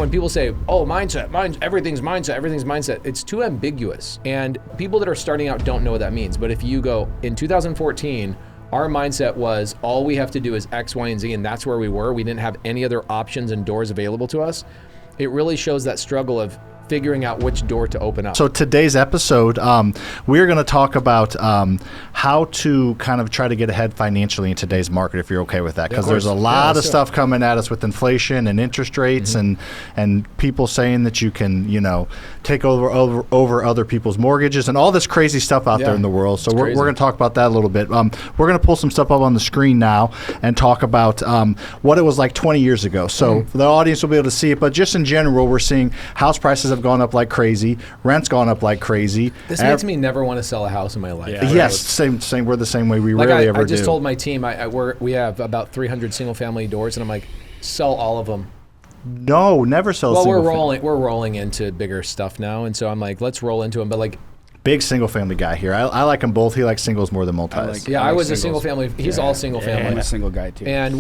when people say, oh, everything's mindset, it's too ambiguous. And people that are starting out don't know what that means. But if you go, in 2014, our mindset was all we have to do is X, Y, and Z, and that's where we were. We didn't have any other options and doors available to us. It really shows that struggle of figuring out which door to open up. So today's episode, we're going to talk about how to kind of try to get ahead financially in today's market, if you're okay with that, because there's a lot of stuff coming at us with inflation and interest rates, and people saying that you can, take over other people's mortgages and all this crazy stuff out there in the world. So we're going to talk about that a little bit. We're going to pull some stuff up on the screen now and talk about what it was like 20 years ago. So the audience will be able to see it, but just in general, we're seeing house prices have gone up like crazy, rent's gone up like crazy. This makes me never want to sell a house in my life. Yeah. Yes, same. We're the same way. We rarely ever do. I just told my team we have about 300 single family doors, and I'm like, sell all of them. No, never sell. Well, we're rolling into bigger stuff now, and so I'm like, let's roll into them. But like, big single family guy here. I like them both. He likes singles more than multis. I was a single family. He's all single family. I'm a single guy too. And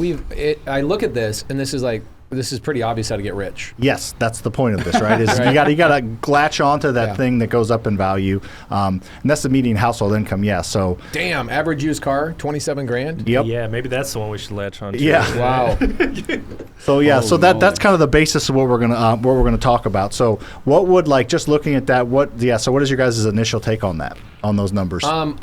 I look at this, and this is pretty obvious how to get rich. Yes, that's the point of this, right? Is you got to latch onto that thing that goes up in value, and that's the median household income. Yeah, so damn, average used car, $27,000. Yep. Yeah, maybe that's the one we should latch on to. Yeah. Wow. So that's kind of the basis of what we're gonna talk about. So what would, like, just looking at that, so what is your guys' initial take on that, on those numbers? I'll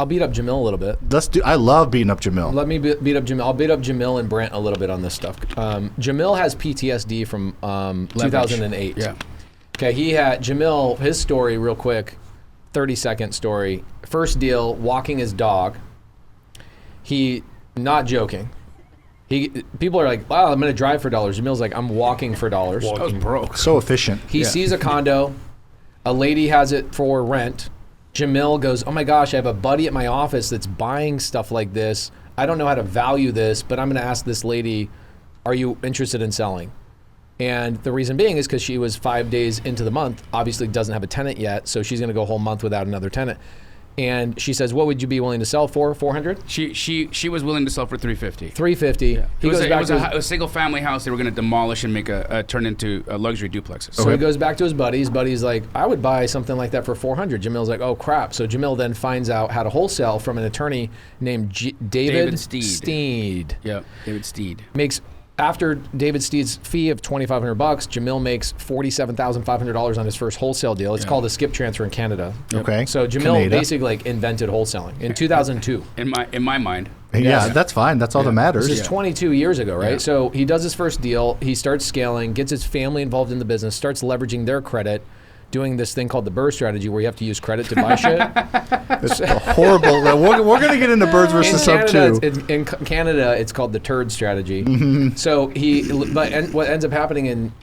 beat up Jamil a little bit. I love beating up Jamil. Let me beat up Jamil. I'll beat up Jamil and Brent a little bit on this stuff. Jamil has PTSD from 2008. Yeah. Okay, Jamil, his story real quick, 30-second story. First deal, walking his dog. He, not joking. People are like, wow, I'm going to drive for dollars. Jamil's like, I'm walking for dollars. I was broke. So efficient. He sees a condo. A lady has it for rent. Jamil goes, oh my gosh, I have a buddy at my office that's buying stuff like this. I don't know how to value this, but I'm going to ask this lady, are you interested in selling? And the reason being is because she was 5 days into the month, obviously doesn't have a tenant yet, so she's going to go a whole month without another tenant. And she says, what would you be willing to sell for? 400? She was willing to sell for 350. 350. Yeah. It was a single family house they were going to demolish and make turn into luxury duplexes. So he goes back to his buddy. His buddy's like, I would buy something like that for 400. Jamil's like, oh crap. So Jamil then finds out how to wholesale from an attorney named David Steed. Yep, David Steed. After David Steed's fee of $2,500, Jamil makes $47,500 on his first wholesale deal. It's called a skip transfer in Canada. Okay. So Jamil basically invented wholesaling in 2002. In my mind. Yeah, that's fine. That's all that matters. This is 22 years ago, right? Yeah. So he does his first deal. He starts scaling, gets his family involved in the business, starts leveraging their credit, doing this thing called the BRRRR strategy where you have to use credit to buy shit. It's horrible. We're going to get into birds versus sub too. In Canada, it's called the turd strategy. So what ends up happening in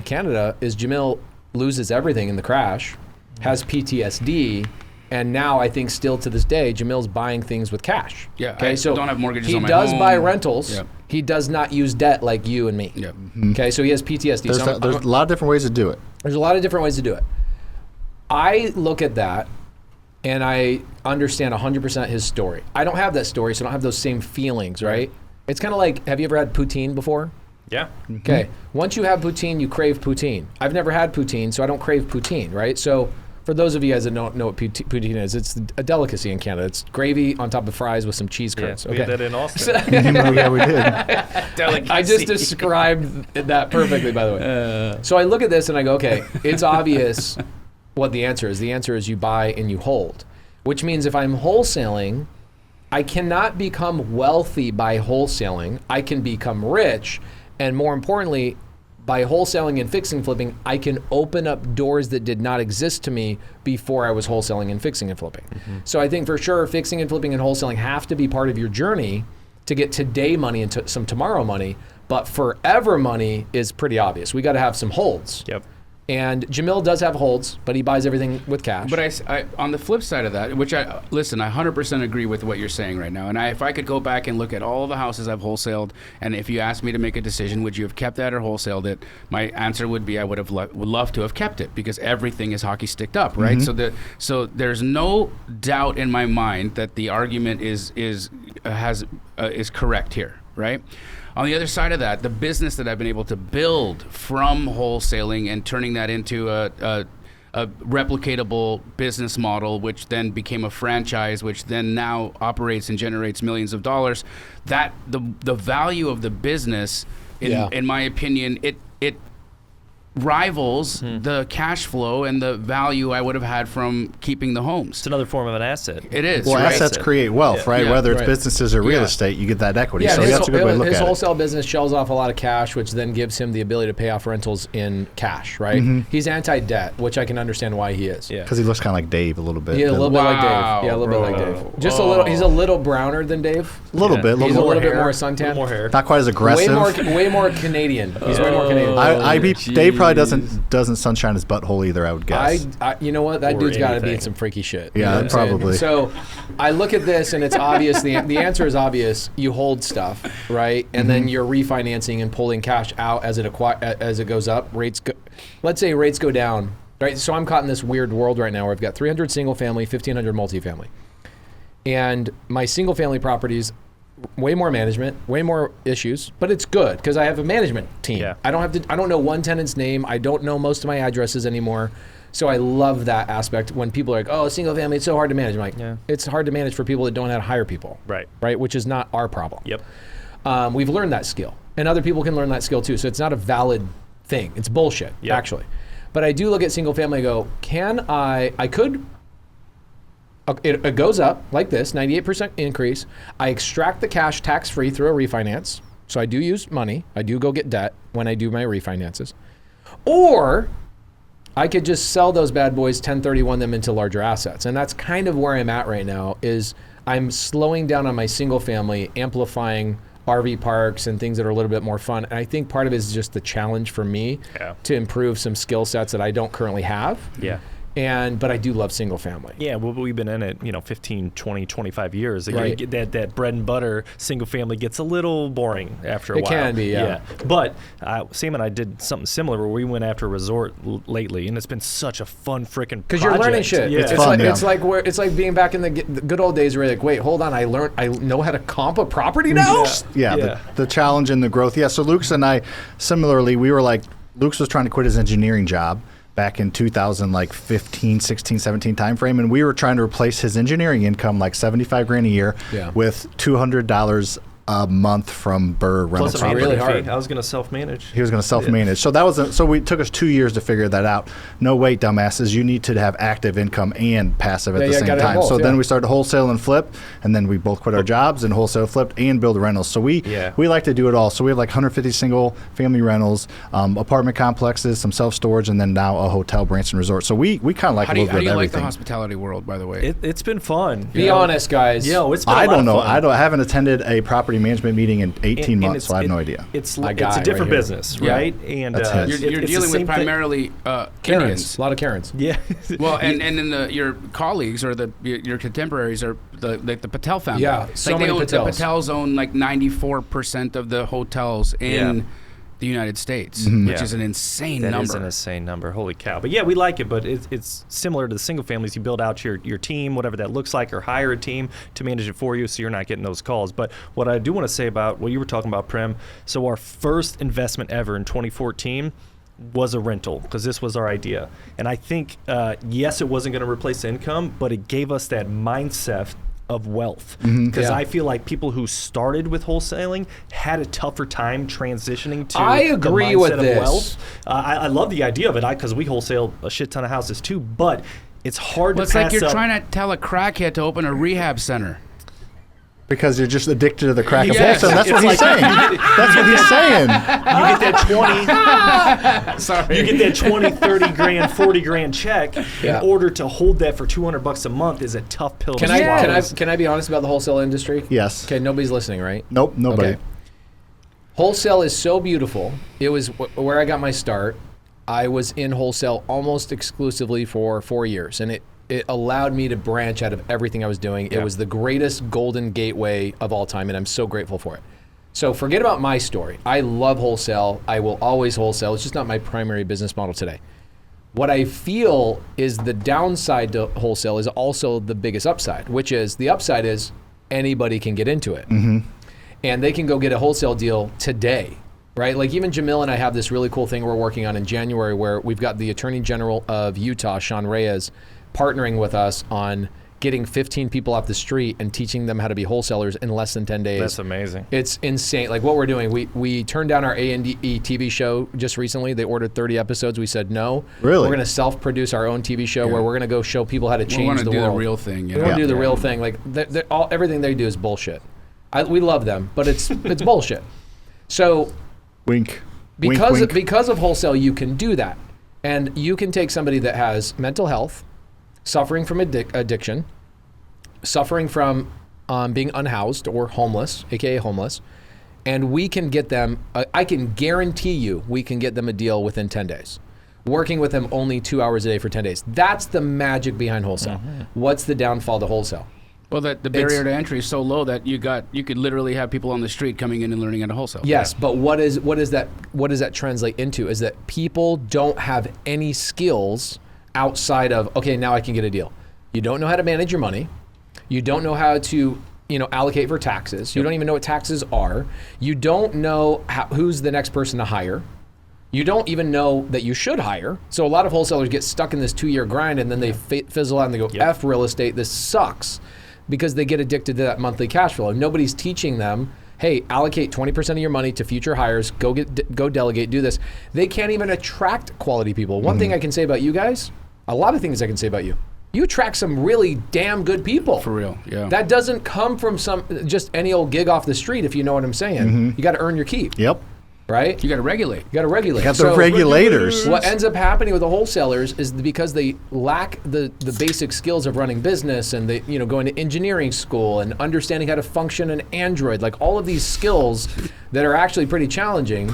Canada is Jamil loses everything in the crash, has PTSD, and now I think still to this day, Jamil's buying things with cash. Yeah, okay, so don't have mortgages on my home. He does buy rentals. Yep. He does not use debt like you and me. Yep. Okay, so he has PTSD. There's a lot of different ways to do it. There's a lot of different ways to do it. I look at that and I understand 100% his story. I don't have that story, so I don't have those same feelings, right? It's kind of like, have you ever had poutine before? Yeah. Okay. Once you have poutine, you crave poutine. I've never had poutine, so I don't crave poutine, right? So for those of you guys that don't know what poutine is, it's a delicacy in Canada. It's gravy on top of fries with some cheese curds. Yeah, we did that in Austin. Yeah, we did. Delicacy. I just described that perfectly, by the way. So I look at this and I go, okay, it's obvious what the answer is. The answer is you buy and you hold, which means if I'm wholesaling, I cannot become wealthy by wholesaling. I can become rich, and more importantly, by wholesaling and fixing and flipping, I can open up doors that did not exist to me before I was wholesaling and fixing and flipping. So I think for sure fixing and flipping and wholesaling have to be part of your journey to get today money and some tomorrow money, but forever money is pretty obvious. We got to have some holds. Yep. And Jamil does have holds, but he buys everything with cash. But I on the flip side of that, which I 100% agree with what you're saying right now. And if I could go back and look at all the houses I've wholesaled, and if you asked me to make a decision, would you have kept that or wholesaled it? My answer would be I would love to have kept it, because everything is hockey sticked up, right? So there's no doubt in my mind that the argument is correct here. right? On the other side of that, the business that I've been able to build from wholesaling and turning that into a replicatable business model, which then became a franchise, which then now operates and generates millions of dollars, that the value of the business, in my opinion, it rivals the cash flow and the value I would have had from keeping the homes. It's another form of an asset. It is. Well, right? assets create wealth, right? Yeah. Whether it's businesses or real estate, you get that equity. Yeah, so that's a good way to look at it. His wholesale business shells off a lot of cash, which then gives him the ability to pay off rentals in cash, right? He's anti-debt, which I can understand why he is. Because he looks kind of like Dave a little bit. Yeah, a little bit like Dave. Yeah, a little bit like Dave. Just a little. He's a little browner than Dave. A little bit. He's a little bit more A suntan. little more hair. Not quite as aggressive. Way more Canadian. He's way more Canadian. Dave probably doesn't sunshine his butthole either, I would guess. You know what? That Or dude's got to be anything. in some freaky shit. Yeah, You know what I'm saying? probably. So I look at this and it's obvious. The answer is obvious. You hold stuff, right? And then you're refinancing and pulling cash out as it goes up. Let's say rates go down, right? So I'm caught in this weird world right now where I've got 300 single family, 1,500 multifamily. And my single family properties, way more management, way more issues, but it's good because I have a management team. Yeah. I don't know one tenant's name. I don't know most of my addresses anymore. So I love that aspect when people are like, oh, single family, it's so hard to manage. I'm like, it's hard to manage for people that don't know how to hire people. Right. Which is not our problem. Yep. We've learned that skill and other people can learn that skill too. So it's not a valid thing. It's bullshit, actually. But I do look at single family and go, it goes up like this, 98% increase. I extract the cash tax-free through a refinance. So I do use money. I do go get debt when I do my refinances. Or I could just sell those bad boys, 1031 them into larger assets. And that's kind of where I'm at right now is I'm slowing down on my single family, amplifying RV parks and things that are a little bit more fun. And I think part of it is just the challenge for me to improve some skill sets that I don't currently have. Yeah. But I do love single family. Yeah, well, we've been in it, 15, 20, 25 years. Right. That bread and butter single family gets a little boring after a while. It can be, yeah. But Sam and I did something similar where we went after a resort lately, and it's been such a fun freaking project. Because you're learning shit. Yeah. It's fun, it's like being back in the good old days where you're like, wait, hold on, I know how to comp a property now? The challenge and the growth. Yeah, so Luke's and I, similarly, we were like, Luke's was trying to quit his engineering job back in 2015, 16, 17 timeframe, and we were trying to replace his engineering income, like $75,000 a year, with $200 a month from Burr rental Plus property. really hard. I was going to self-manage. He was going to self-manage. So that was so we took us 2 years to figure that out. No, wait, dumbasses, you need to have active income and passive at the same time. Both, so then we started wholesale and flip, and then we both quit our jobs and wholesale flipped and build rentals. So we like to do it all. So we have like 150 single family rentals, apartment complexes, some self-storage, and then now a hotel, Branson Resort. So we kind of like a little bit of everything. How do you like the hospitality world, by the way? It's been fun. Be honest, guys. It's been I don't know. fun. I haven't attended a property management meeting in 18 months, so I have no idea. It's My a guy different right here. business, right? And You're dealing with primarily Karens. Indians. A lot of Karens. Yeah. Well, and then your colleagues or your contemporaries are the Patel family. Yeah, so many the Patels. Patels own like 94% of the hotels in the United States, which is an insane number. That is an insane number. Holy cow. But yeah, we like it, but it's similar to the single families. You build out your team, whatever that looks like, or hire a team to manage it for you so you're not getting those calls. But what I do want to say about what you were talking about, Prem, so our first investment ever in 2014 was a rental because this was our idea. And I think, yes, it wasn't going to replace income, but it gave us that mindset of wealth, because I feel like people who started with wholesaling had a tougher time transitioning to I agree the mindset with of this. wealth. I love the idea of it because we wholesale a shit ton of houses too, but it's hard to It's pass like you're up. trying to tell a crackhead to open a rehab center. Because you're just addicted to the crack of Yes. wholesale. That's what he's saying. That's what he's saying. You get that 20 Sorry. you get that 20, 30 grand, 40 grand check. In order to hold that for $200 a month is a tough pill to swallow. Can I be honest about the wholesale industry? Yes. Okay, nobody's listening, right? Nope, nobody. Okay. Wholesale is so beautiful. It was where I got my start. I was in wholesale almost exclusively for 4 years, and it allowed me to branch out of everything I was doing. It was the greatest golden gateway of all time, and I'm so grateful for it. So forget about my story. I love wholesale. I will always wholesale. It's just not my primary business model today. What I feel is the downside to wholesale is also the biggest upside, which is the upside is anybody can get into it. and they can go get a wholesale deal today, right? Like even Jamil and I have this really cool thing we're working on in January where we've got the Attorney General of Utah, Sean Reyes, partnering with us on getting 15 people off the street and teaching them how to be wholesalers in less than 10 days. That's amazing. It's insane. Like what we're doing, we turned down our A&E TV show just recently. They ordered 30 episodes. We said no. Really? We're going to self-produce our own TV show where we're going to go show people how to change the world. We want to do the real thing. We want to do the real thing. Like everything they do is bullshit. We love them, but it's bullshit. So wink. Because wink. Because of wholesale, you can do that. And you can take somebody that has mental health, suffering from addiction, suffering from being unhoused or homeless, aka homeless, and we can get them, I can guarantee you, we can get them a deal within 10 days. Working with them only 2 hours a day for 10 days. That's the magic behind wholesale. Mm-hmm. What's the downfall to wholesale? Well, the barrier to entry is so low that you could literally have people on the street coming in and learning how to wholesale. Yes, but what does that translate into? Is that people don't have any skills outside of, okay, now I can get a deal. You don't know how to manage your money. You don't know how to, allocate for taxes. You don't even know what taxes are. You don't know who's the next person to hire. You don't even know that you should hire. So a lot of wholesalers get stuck in this 2-year grind and then they fizzle out and they go, F real estate, this sucks. Because they get addicted to that monthly cash flow. And nobody's teaching them, hey, allocate 20% of your money to future hires, go delegate, do this. They can't even attract quality people. One thing I can say about you guys, a lot of things I can say about you. You attract some really damn good people. For real, yeah. That doesn't come from just any old gig off the street, if you know what I'm saying. You got to earn your keep. Yep. Right? You got to regulate. Got the regulators. What ends up happening with the wholesalers is because they lack the basic skills of running business and they going to engineering school and understanding how to function an Android, like all of these skills that are actually pretty challenging.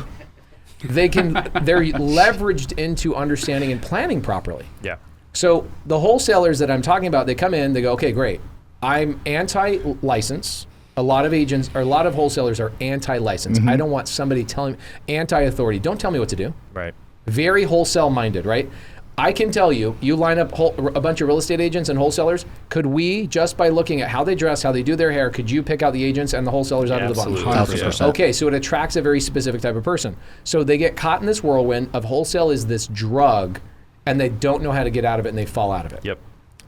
They're leveraged into understanding and planning properly. Yeah. So the wholesalers that I'm talking about, they come in, they go, okay, great. I'm anti-license. A lot of agents or a lot of wholesalers are anti-license. I don't want somebody telling anti-authority. Don't tell me what to do. Right. Very wholesale minded, right? I can tell you line up a bunch of real estate agents and wholesalers. Could we, just by looking at how they dress, how they do their hair, could you pick out the agents and the wholesalers out of the bunch? 100%. Okay, so it attracts a very specific type of person. So they get caught in this whirlwind of wholesale is this drug and they don't know how to get out of it and they fall out of it. Yep.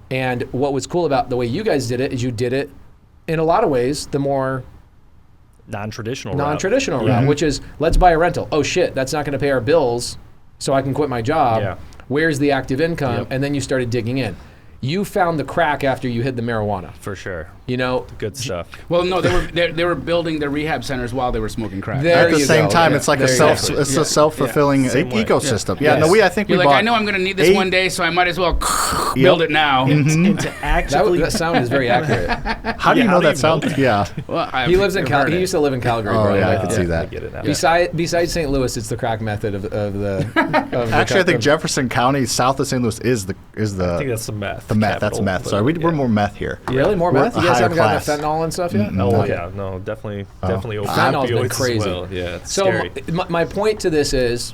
And what was cool about the way you guys did it is you did it in a lot of ways, the more non-traditional route, which is let's buy a rental. Oh shit, that's not going to pay our bills, so I can quit my job. Yeah. Where's the active income? Yep. And then you started digging in. You found the crack after you hid the marijuana. For sure. The good stuff. Well, no, they were building their rehab centers while they were smoking crack. At the same time, it's like a self-fulfilling ecosystem. Yeah. No, I think You're we like, bought I know I'm going to need this one day, so I might as well build it now. And to actively that sound is very accurate. How do you know that sound? Yeah. Well, He lives in He used to live in Calgary. Oh, bro. yeah, I could see that. I get it now. Besides St. Louis, it's the crack method of the. Actually, I think Jefferson County, south of St. Louis, is the. I think that's the meth. The meth. That's meth. Sorry, we're more meth here. Really, more meth? You guys higher haven't gotten class. the fentanyl and stuff yet? Oh yeah, no, definitely Fentanyl's been opioids crazy. as well. Yeah, it's So scary. my point to this is,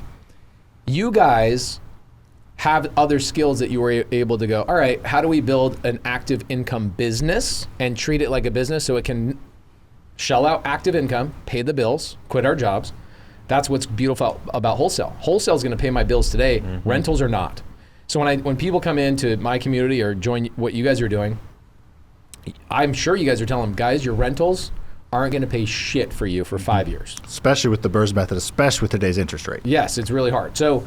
you guys have other skills that you were able to go, all right, how do we build an active income business and treat it like a business so it can shell out active income, pay the bills, quit our jobs. That's what's beautiful about wholesale. Wholesale is going to pay my bills today. Rentals are not. So when people come into my community or join what you guys are doing, I'm sure you guys are telling them, guys, your rentals aren't going to pay shit for you for 5 years. Especially with the BRRRR method, especially with today's interest rate. Yes, it's really hard. So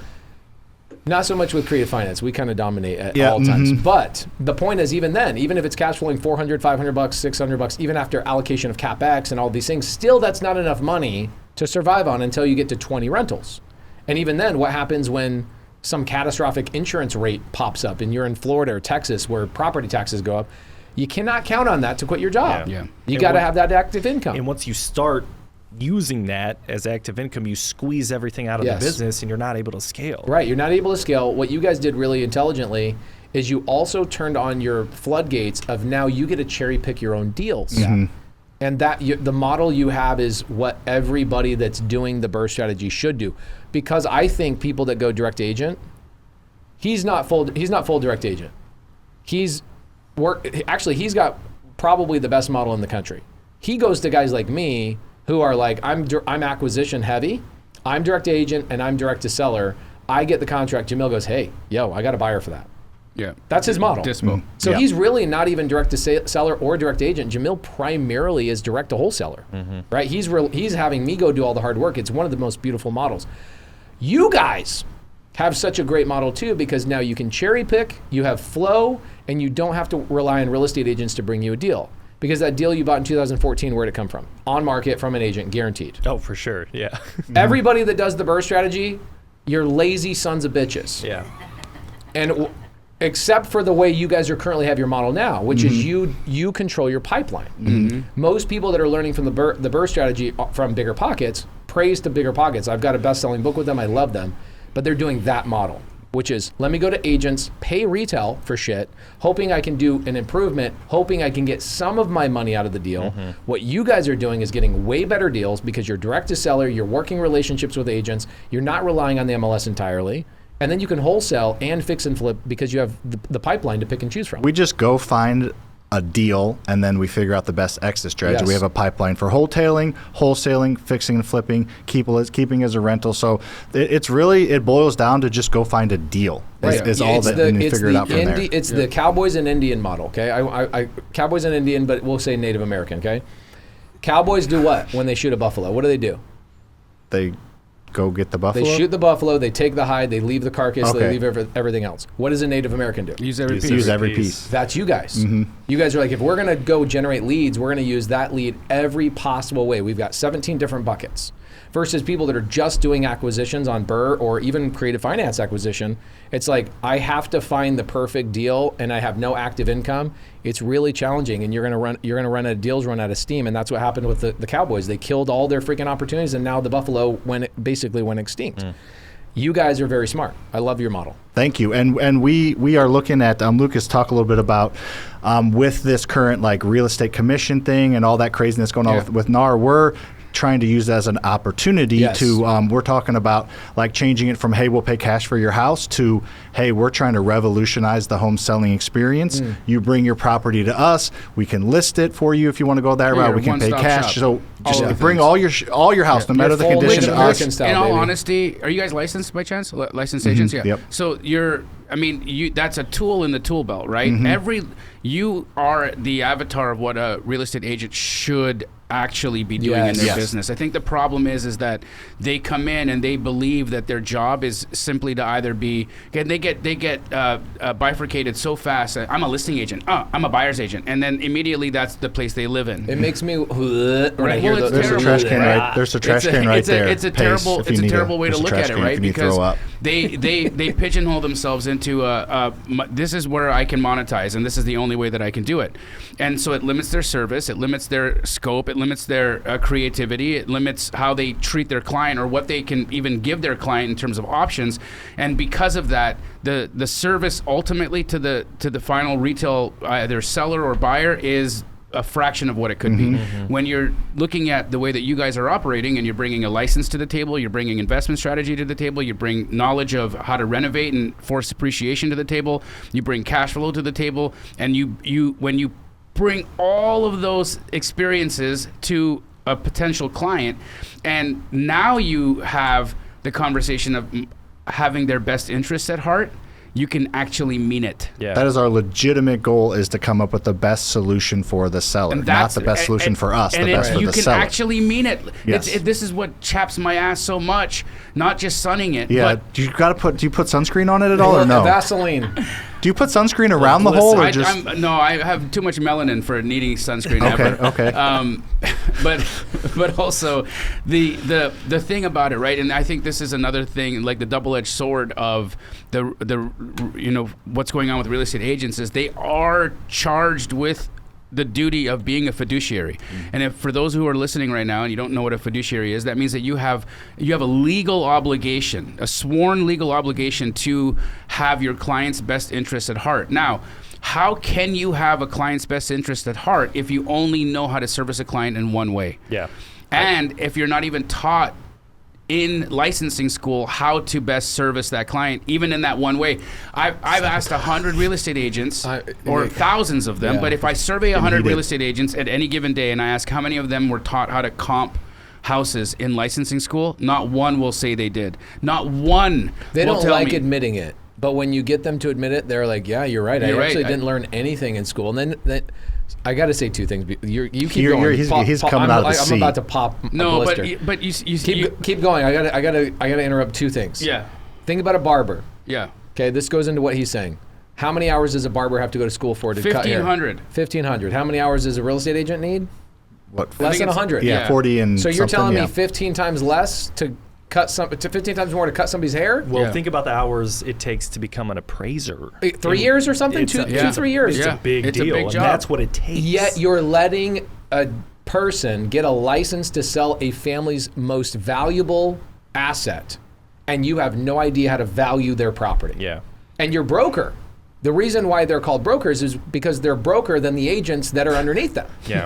not so much with creative finance. We kind of dominate at all times. But the point is, even then, even if it's cash flowing $400, $500, $600, even after allocation of CapEx and all these things, still that's not enough money to survive on until you get to 20 rentals. And even then, what happens when some catastrophic insurance rate pops up and you're in Florida or Texas where property taxes go up? You cannot count on that to quit your job. Yeah. You got to have that active income. And once you start using that as active income, you squeeze everything out of the business and you're not able to scale. Right, you're not able to scale. What you guys did really intelligently is you also turned on your floodgates of now you get to cherry pick your own deals. And that the model you have is what everybody that's doing the BRRRR strategy should do. Because I think people that go direct agent, he's not full direct agent. He's got probably the best model in the country. He goes to guys like me who are like, I'm acquisition heavy, I'm direct to agent, and I'm direct to seller. I get the contract. Jamil goes, hey, yo, I got a buyer for that. Yeah. That's his model. Dispo. So he's really not even direct to seller or direct to agent. Jamil primarily is direct to wholesaler, right? He's having me go do all the hard work. It's one of the most beautiful models. You guys have such a great model too, because now you can cherry pick, you have flow, and you don't have to rely on real estate agents to bring you a deal. Because that deal you bought in 2014, where'd it come from? On market from an agent, guaranteed. Oh, for sure, yeah. Everybody that does the BRRRR strategy, you're lazy sons of bitches. Yeah. And except for the way you guys are currently have your model now, which is you control your pipeline. Most people that are learning from the BRRRR strategy from Bigger Pockets, praise to Bigger Pockets. I've got a best-selling book with them. I love them. But they're doing that model, which is let me go to agents, pay retail for shit, hoping I can do an improvement, hoping I can get some of my money out of the deal. What you guys are doing is getting way better deals because you're direct to seller, you're working relationships with agents, you're not relying on the MLS entirely. And then you can wholesale and fix and flip because you have the pipeline to pick and choose from. We just go find a deal and then we figure out the best exit strategy. Yes. We have a pipeline for wholesaling, fixing and flipping, keeping as a rental. So it boils down to just go find a deal. Is all that, and you figure it out from there. It's the Cowboys and Indian model, okay? I Cowboys and Indian, but we'll say Native American, okay? Cowboys do what when they shoot a buffalo? What do? They go get the buffalo? They shoot the buffalo, they take the hide, they leave the carcass, Okay. they leave everything else. What does a Native American do? Use every piece. Use every piece. That's you guys. You guys are like, if we're going to go generate leads, we're going to use that lead every possible way. We've got 17 different buckets. Versus people that are just doing acquisitions on BRRRR or even creative finance acquisition, it's like, I have to find the perfect deal and I have no active income. It's really challenging, and you're gonna run out of deals, run out of steam, and that's what happened with the Cowboys. They killed all their freaking opportunities, and now the Buffalo basically went extinct. You guys are very smart. I love your model. Thank you. And we are looking at, Lucas, talk a little bit about with this current like real estate commission thing and all that craziness going on with NAR, we're trying to use it as an opportunity to, we're talking about like changing it from, hey, we'll pay cash for your house to, hey, we're trying to revolutionize the home selling experience. You bring your property to us. We can list it for you if you want to go that route. We can pay cash. Shop. So just bring all your house, no matter the condition, to us. In all honesty, are you guys licensed by chance? Licensed agents? Yeah. Yep. So that's a tool in the tool belt, right? You are the avatar of what a real estate agent should actually be doing in their business. I think the problem is that they come in and they believe that their job is simply to either be, they get bifurcated so fast. I'm a listing agent. I'm a buyer's agent, and then immediately that's the place they live in. It makes me when I hear those. There's a trash can right. There's a trash can right there. It's a terrible way to look at it, right? Because they pigeonhole themselves into this is where I can monetize, and this is the only way that I can do it. And so it limits their service, it limits their scope, it limits their creativity, it limits how they treat their client or what they can even give their client in terms of options. And because of that, the service ultimately to the final retail either seller or buyer is a fraction of what it could be. When you're looking at the way that you guys are operating and you're bringing a license to the table, you're bringing investment strategy to the table, you bring knowledge of how to renovate and force appreciation to the table, you bring cash flow to the table, and when you bring all of those experiences to a potential client, and now you have the conversation of having their best interests at heart, you can actually mean it. Yeah. That is our legitimate goal, is to come up with the best solution for the seller, not the best solution for us, the best for the seller. You can actually mean it. Yes. This is what chaps my ass so much, not just sunning it. Yeah. But do you put sunscreen on it at all or no? Vaseline. Do you put sunscreen around the hole or just? No, I have too much melanin for needing sunscreen ever. Okay. But also the thing about it, right? And I think this is another thing, like the double-edged sword of the what's going on with real estate agents is they are charged with the duty of being a fiduciary. And if for those who are listening right now and you don't know what a fiduciary is, that means that you have a legal obligation, a sworn legal obligation to have your client's best interests at heart. Now, how can you have a client's best interest at heart if you only know how to service a client in one way? Yeah. And if you're not even taught in licensing school how to best service that client, even in that one way. I've asked 100 real estate agents, or thousands of them, but if I survey 100 real estate agents at any given day and I ask how many of them were taught how to comp houses in licensing school, not one will say they did. Not one. They will don't tell like me, admitting it. But when you get them to admit it, they're like, yeah, you're right. I actually didn't learn anything in school. And then I got to say two things. You keep going. He's coming out of the seat. I'm about to pop a blister. but you keep going. I gotta interrupt two things. Yeah. Think about a barber. Yeah. Okay, this goes into what he's saying. How many hours does a barber have to go to school for to cut hair? 1,500. 1,500. How many hours does a real estate agent need? What? Less than 100. Yeah, 40 and so you're telling yeah. me 15 times less to cut 15 times more to cut somebody's hair? Well, think about the hours it takes to become an appraiser. 3 years or something? Two, 3 years. It's a big deal. A big job. And that's what it takes. Yet you're letting a person get a license to sell a family's most valuable asset, and you have no idea how to value their property. Yeah. And your broker. The reason why they're called brokers is because they're broker than the agents that are underneath them. Yeah.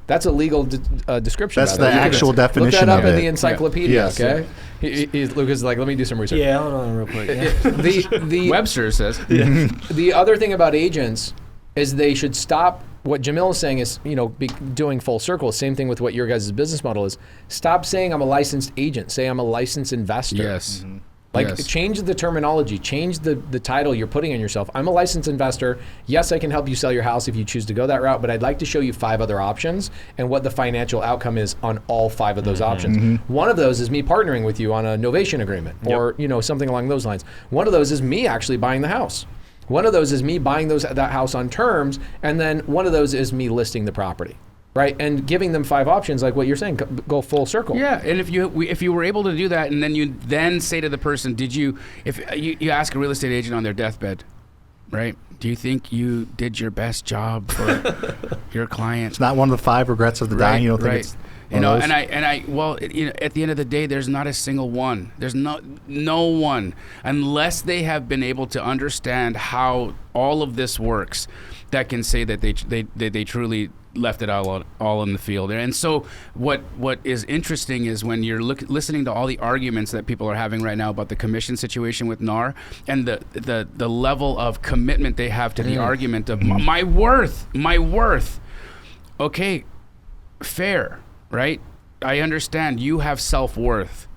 That's a legal description. That's the actual definition of it. Look that up in it. the encyclopedia, Yes. okay? Lucas is like, let me do some research. Yeah, hold on real quick. Yeah. The Webster says. The other thing about agents is they should stop. What Jamil is saying is, doing full circle. Same thing with what your guys' business model is. Stop saying I'm a licensed agent. Say I'm a licensed investor. Yes. Mm-hmm. Change the terminology, change the title you're putting on yourself. I'm a licensed investor. Yes, I can help you sell your house if you choose to go that route, but I'd like to show you 5 other options and what the financial outcome is on all 5 of those options. Mm-hmm. One of those is me partnering with you on a novation agreement or something along those lines. One of those is me actually buying the house. One of those is me buying that house on terms, and then one of those is me listing the property. Right, and giving them 5 options, like what you're saying, go full circle. Yeah, and if you were able to do that, and then you say to the person, if you ask a real estate agent on their deathbed, right? Do you think you did your best job for your client? It's not one of the 5 regrets of the dying. You don't think it's at the end of the day, there's not a single one. There's no one, unless they have been able to understand how all of this works, that can say that they truly left it all in the field. And so what is interesting is when you're listening to all the arguments that people are having right now about the commission situation with NAR and the level of commitment they have to the argument of my worth. Okay, fair, right? I understand you have self-worth,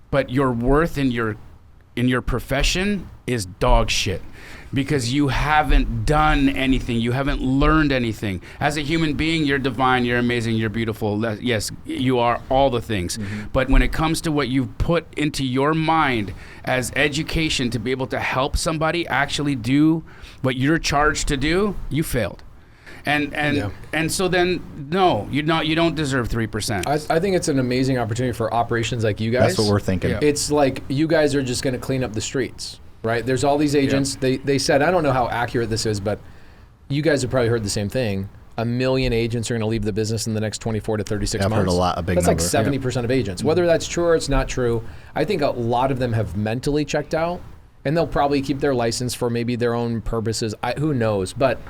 but your worth in your profession is dog shit. Because you haven't done anything. You haven't learned anything. As a human being, you're divine, you're amazing, you're beautiful. Yes, you are all the things. Mm-hmm. But when it comes to what you've put into your mind as education to be able to help somebody actually do what you're charged to do, you failed. And so then, no, you don't deserve 3%. I think it's an amazing opportunity for operations like you guys. That's what we're thinking. Yeah. It's like you guys are just going to clean up the streets. Right, there's all these agents. Yeah. They said, I don't know how accurate this is, but you guys have probably heard the same thing. 1 million agents are going to leave the business in the next 24 to 36 months. I've heard a big number. That's like 70% of agents. Whether that's true or it's not true, I think a lot of them have mentally checked out, and they'll probably keep their license for maybe their own purposes. Who knows? But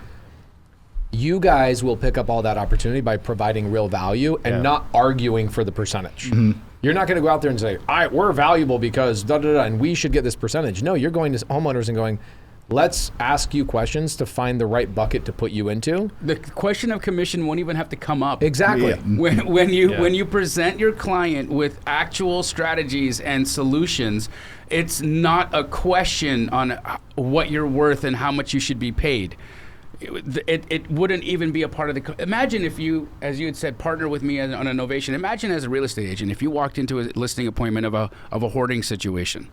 you guys will pick up all that opportunity by providing real value and not arguing for the percentage. Mm-hmm. You're not going to go out there and say, we're valuable because da-da-da, and we should get this percentage. No, you're going to homeowners and going, let's ask you questions to find the right bucket to put you into. The question of commission won't even have to come up. Exactly. Yeah. When you present your client with actual strategies and solutions, it's not a question on what you're worth and how much you should be paid. It wouldn't even be a part of the. Imagine if you, as you had said, partner with me on a novation. Imagine as a real estate agent, if you walked into a listing appointment of a hoarding situation,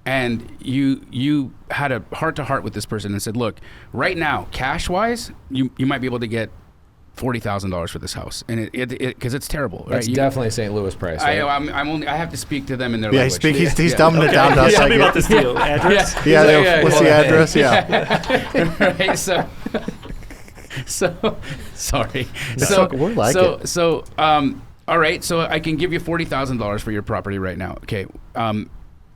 and you had a heart-to-heart with this person and said, "Look, right now, cash-wise, you might be able to get $40,000 for this house, and because it's terrible." That's right? Definitely a St. Louis price. Right? I have to speak to them in their language. He's dumbing it down to us. Tell me about this deal. Address? What's the address? Yeah. Right. So sorry. We're like it. So all right. So I can give you $40,000 for your property right now. Okay.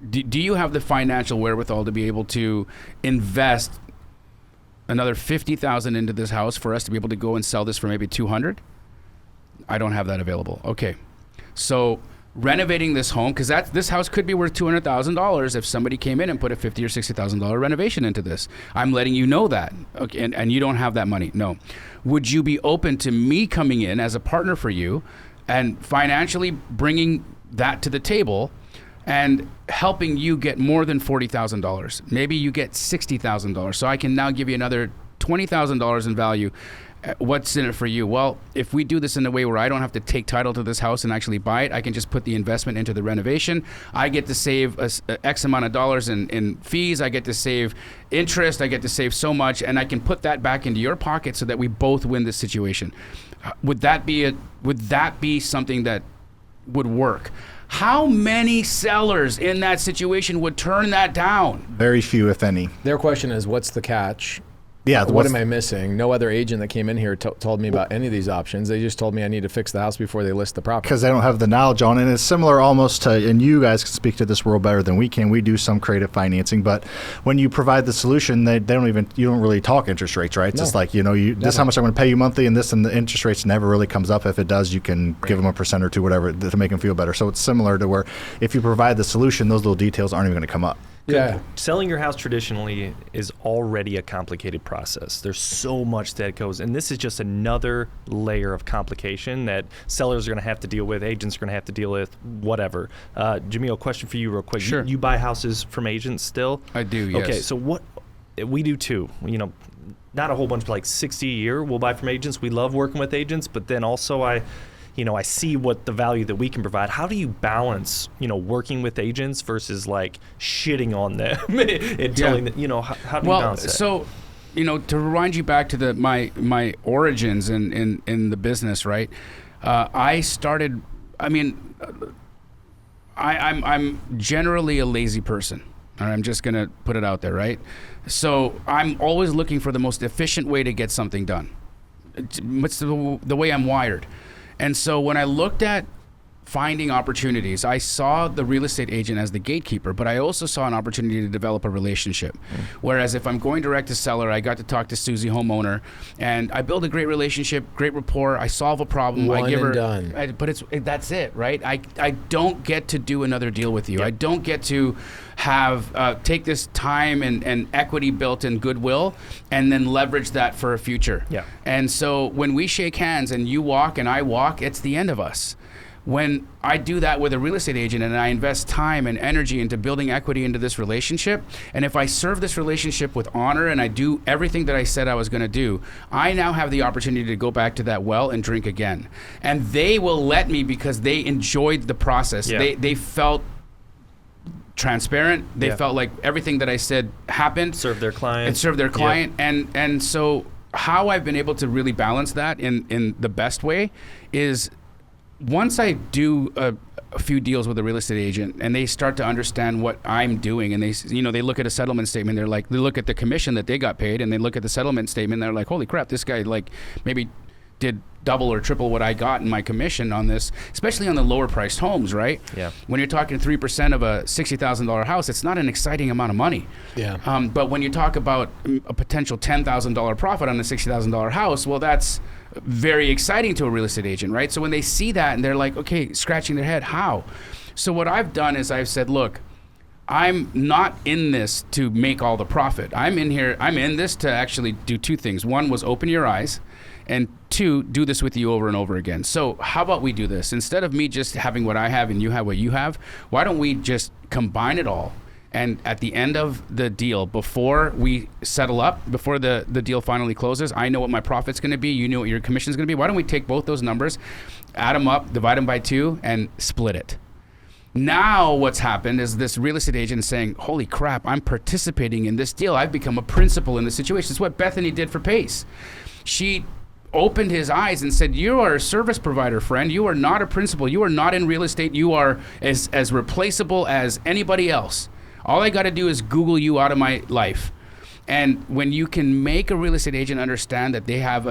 Do you have the financial wherewithal to be able to invest another $50,000 into this house for us to be able to go and sell this for maybe $200,000? I don't have that available. Okay. So renovating this home, because this house could be worth $200,000 if somebody came in and put a $50,000 or $60,000 renovation into this. I'm letting you know that. Okay, and you don't have that money. No. Would you be open to me coming in as a partner for you, and financially bringing that to the table and helping you get more than $40,000. Maybe you get $60,000. So I can now give you another $20,000 in value. What's in it for you? Well, if we do this in a way where I don't have to take title to this house and actually buy it, I can just put the investment into the renovation. I get to save X amount of dollars in fees. I get to save interest. I get to save so much, and I can put that back into your pocket so that we both win this situation. Would that be something that would work? How many sellers in that situation would turn that down? Very few, if any. Their question is, what's the catch? Yeah. What am I missing? No other agent that came in here told me about any of these options. They just told me I need to fix the house before they list the property. Because they don't have the knowledge on it. And it's similar almost to, and you guys can speak to this world better than we can. We do some creative financing, but when you provide the solution, you don't really talk interest rates, right? It's just like, this is how much I'm going to pay you monthly, and the interest rates never really comes up. If it does, you can give them 1% or 2%, whatever, to make them feel better. So it's similar to where if you provide the solution, those little details aren't even going to come up. Yeah. Selling your house traditionally is already a complicated process. There's so much that goes, and this is just another layer of complication that sellers are going to have to deal with, agents are going to have to deal with, whatever. Jamil, question for you real quick. Sure. You buy houses from agents still? I do, yes. Okay, so what we do too, not a whole bunch, but like 60 a year we'll buy from agents. We love working with agents, but then also I see what the value that we can provide. How do you balance, working with agents versus like shitting on them and telling them, how do you balance that? So, to rewind you back to my origins in the business, right? I'm generally a lazy person. I'm just gonna put it out there, right? So I'm always looking for the most efficient way to get something done. It's the way I'm wired. And so when I looked at finding opportunities, I saw the real estate agent as the gatekeeper, but I also saw an opportunity to develop a relationship. Whereas if I'm going direct to seller, I got to talk to Susie, homeowner, and I build a great relationship, great rapport. I solve a problem. I give her, done. But that's it, right? I don't get to do another deal with you. Yep. I don't get to have take this time and equity built in goodwill and then leverage that for a future. Yeah. And so when we shake hands and you walk and I walk, it's the end of us. When I do that with a real estate agent and I invest time and energy into building equity into this relationship, and if I serve this relationship with honor and I do everything that I said I was going to do, I now have the opportunity to go back to that well and drink again. And they will let me because they enjoyed the process. Yeah. They felt transparent. They felt like everything that I said happened. Serve their client. Yeah. And so how I've been able to really balance that in the best way is once I do a few deals with a real estate agent and they start to understand what I'm doing, and they look at a settlement statement, they look at the commission that they got paid, and they look at the settlement statement, and they're like, holy crap, this guy maybe did double or triple what I got in my commission on this, especially on the lower priced homes, right? Yeah. When you're talking 3% of a $60,000 house, it's not an exciting amount of money. Yeah. But when you talk about a potential $10,000 profit on a $60,000 house, well, that's very exciting to a real estate agent, right? So when they see that and they're like, okay, scratching their head, how? So what I've done is I've said, look, I'm not in this to make all the profit. I'm in this to actually do two things. One was open your eyes, and two, do this with you over and over again. So how about we do this? Instead of me just having what I have and you have what you have, why don't we just combine it all? And at the end of the deal, before we settle up, before the deal finally closes, I know what my profit's going to be. You know what your commission's going to be. Why don't we take both those numbers, add them up, divide them by 2, and split it? Now what's happened is this real estate agent saying, holy crap, I'm participating in this deal. I've become a principal in this situation. It's what Bethany did for Pace. She opened his eyes and said, you are a service provider, friend. You are not a principal. You are not in real estate. You are as replaceable as anybody else. All I got to do is Google you out of my life. And when you can make a real estate agent understand that they have